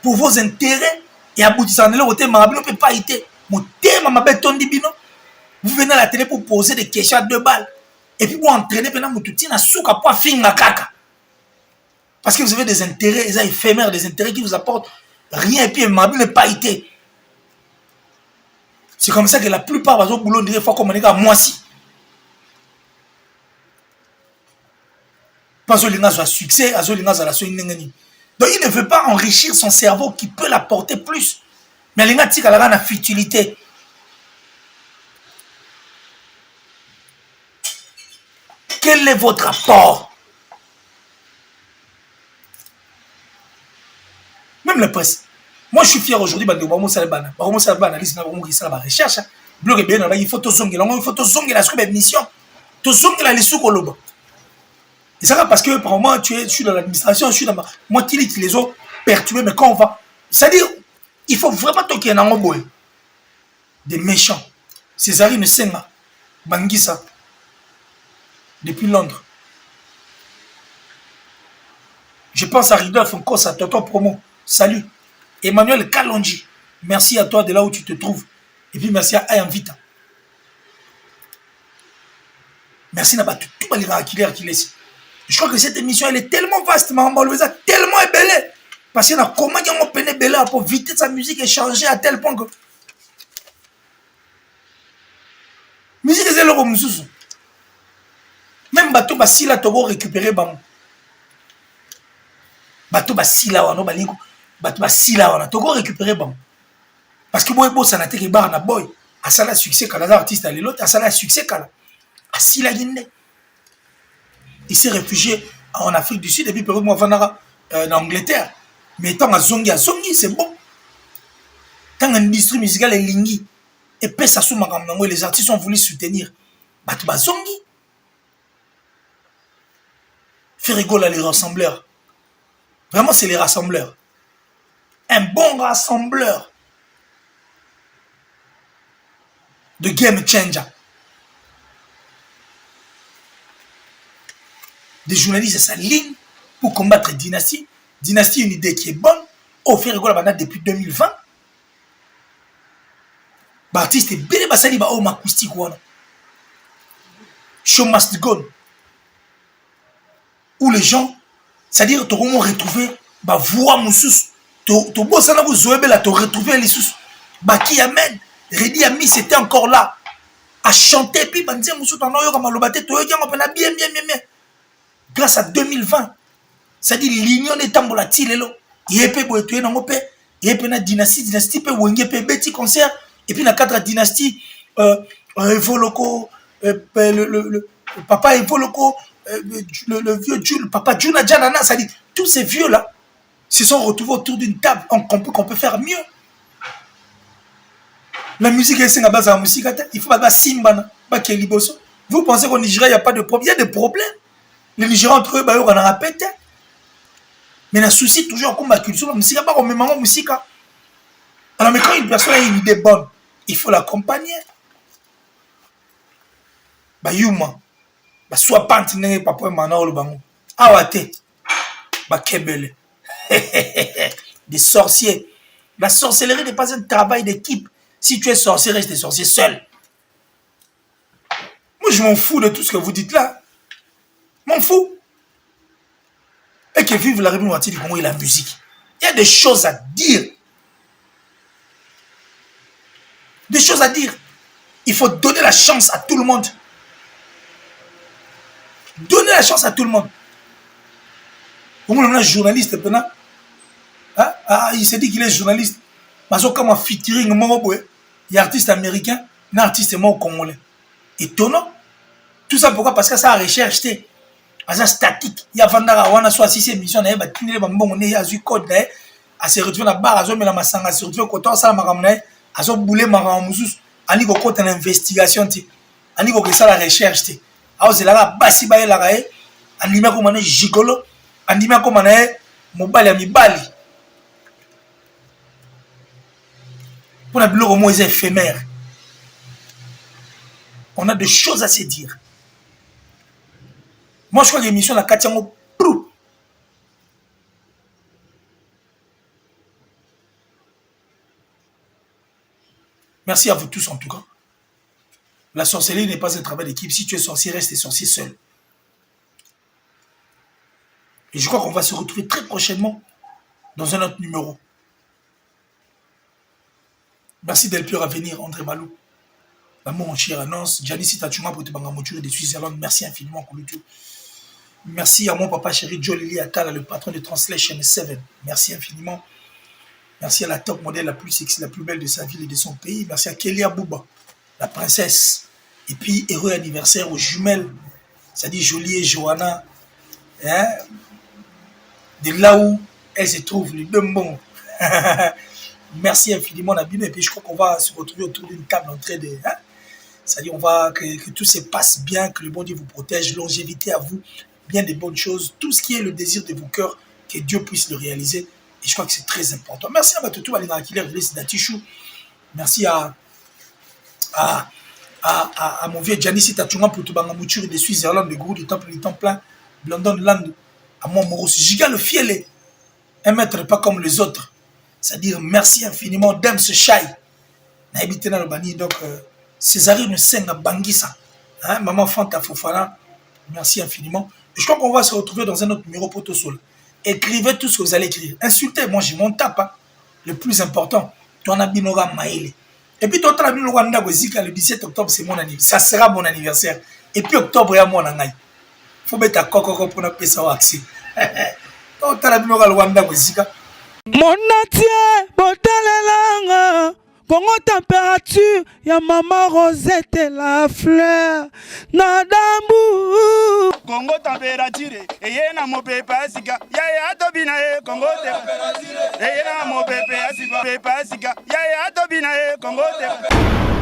pour vos intérêts et aboutissant le côté marabino peut pas être. Mon thème ma bête tondi bino. Vous venez à la télé pour poser des questions à 2 balles et puis vous entraîner pendant mon touti na souka pour finga kaka. Parce que vous avez des intérêts, des éphémères, des intérêts qui vous apportent rien et puis marabino n'est pas été. C'est comme ça que la plupart des boulot dirait faut communiquer à moi si. Parce que les gens ont succès, à la donc il ne veut pas enrichir son cerveau qui peut l'apporter plus. Mais les gens ont la futilité. Quel est votre rapport? Même la presse. Moi, je suis fier aujourd'hui de analyse, de recherche. Blog bien, il faut zonger la mission. Tu zonger la sous-coloba. Et ça va parce que, par moment, je suis dans l'administration, je suis dans moi qui les autres perturbés, mais quand on va. C'est-à-dire, il faut vraiment toquer un boy. Des méchants. Césarine Senga, Bangissa, depuis Londres. Je pense à Ridolf Nkosa, Toto Promo. Salut. Emmanuel Kalonji, merci à toi de là où tu te trouves. Et puis merci à Ayam Vita. Merci à tout le monde qui laisse. Je crois que cette émission elle est tellement vaste, tellement ébellée. Parce qu'il y a comment on peut ébellé pour viter sa musique et changer à tel point que. Musique c'est le Romusous. Même bateau basila togo récupérer bam. Bateau basila wano balingo. Bateau basila wana togo récupérer bam. Parce que boy boss na teke bar na boy. Asala succès kala artiste à l'autre, asala succès kala. Asila yinde. Il s'est réfugié en Afrique du Sud et puis peut-être moi en Angleterre. Mais tant à Zongi, c'est bon. Tant l'industrie musicale est lingi. Et puis ça sous les artistes ont voulu soutenir. Bah Zongi. Faire rigoler les rassembleurs. Vraiment, c'est les rassembleurs. Un bon rassembleur de game changer. Des journalistes à sa ligne pour combattre Dynastie. Dynastie, une idée qui est bonne. Offrir la banane depuis 2020. L'artiste est bien basali ba home acoustique wana. Show must go. Où les gens, c'est-à-dire tu vas retrouver ba voix moussous. Tu bosses là vous zoé là tu retrouver les sous. Ba qui amène Redi Ami c'était encore là à chanter puis bandia moussous dans yo comme lobate to yo ngopena bien. Grâce à 2020, c'est-à-dire l'union est tambolati lelo. Yepe boetué na ngope, yepe na dynastie pe wenge pe beti concert et puis na cadre dynastie Evoloko le papa Evoloko le vieux Jules, papa Juna Janana, c'est-à-dire tous ces vieux là se sont retrouvés autour d'une table, qu'on peut faire mieux. La musique est à base de la musique. Il faut pas Simbana, pas Keliboso. Vous pensez qu'au Nigeria, il n'y a pas de problème? Il y a des problèmes. Les Nigériens entre eux, on en répète. Mais le souci, toujours comme la culture, la musique, il n'y a pas comme la musique. Alors, mais quand une personne a une idée bonne, il faut l'accompagner. Bah, Yuma. Bah, soit pantine, papa, mana, ou le bango. Awate. Bah, Kebele. Des sorciers. La sorcellerie n'est pas un travail d'équipe. Si tu es sorcier, reste sorcier seul. Moi, je m'en fous de tout ce que vous dites là. M'en fous. Et que vive la République du Congo et la musique. Il y a des choses à dire. Des choses à dire. Il faut donner la chance à tout le monde. Donner la chance à tout le monde. Au moins, un journaliste, il s'est dit qu'il est journaliste. Mais comme un featuring, il y a un artiste américain, un artiste congolais. Étonnant. Tout ça pourquoi? Parce que ça a recherche. C'est statique. Il y a Vandara, on a soit 6 émissions, il y a eu code, à se retrouver dans la barre, à se retrouver à se retrouver quand on s'en va à se bouler maramousus, à niveau côté d'investigation, à niveau que ça la recherche. Alors c'est là, basi baye la rae, à niveau comme on est gigolo, à niveau comme on est mobile à mi-bali. Pour la blog au moins éphémère. On a des choses à se dire. Moi, je crois que l'émission la Katiango prou. Merci à vous tous en tout cas. La sorcellerie n'est pas un travail d'équipe. Si tu es sorcier, reste sorcier seul. Et je crois qu'on va se retrouver très prochainement dans un autre numéro. Merci d'Elpior à venir, André Malou. L'amour en chère annonce. Janice Tachuma pour te bangamoture de Suisse-Irlande. Merci infiniment pour le tout. Merci à mon papa chéri Joe Lili Atala, le patron de Translation 7. Merci infiniment. Merci à la top modèle la plus sexy, la plus belle de sa ville et de son pays. Merci à Kelly Abouba, la princesse. Et puis, heureux anniversaire aux jumelles, c'est-à-dire Jolie et Johanna. Hein? De là où elles se trouvent, les deux bons. Merci infiniment, Nabine. Et puis, je crois qu'on va se retrouver autour d'une table en train de... Hein? C'est-à-dire, on va que tout se passe bien, que le bon Dieu vous protège, longévité à vous, bien des bonnes choses, tout ce qui est le désir de vos cœurs, que Dieu puisse le réaliser. Et je crois que c'est très important. Merci à Batutu Alina Killer, Datichou. Merci à mon vieux Janice Tachunga pour tout bangamouture de Suisse-Irlande, le gourou du temple du temps plein, London Land, à mon Moros Giga le fiel, un maître pas comme les autres. C'est-à-dire merci infiniment d'Ems Shai. N'a habité dans le bani, donc Césarine Senga Bangisa, hein, Maman Fanta Fofana, merci infiniment. Et je crois qu'on va se retrouver dans un autre numéro pour tout seul. Écrivez tout ce que vous allez écrire. Insultez, moi j'ai mon tape. Hein. Le plus important, ton abinora maïle. Et puis ton abinora ndagozika le 17 octobre, c'est mon anniversaire. Ça sera mon anniversaire. Et puis octobre, il y a mon anniversaire. Il faut mettre à coco pour ne pas savoir accès. Ton abinora ndagozika. Mon atie, botalelanga. Congo température, ya maman Rosette la fleur. Nadambu. Congo température, eye na mopepa sika. Ya tobina e Congo température. Eye na mopepa sika. Ya tobina e Congo température.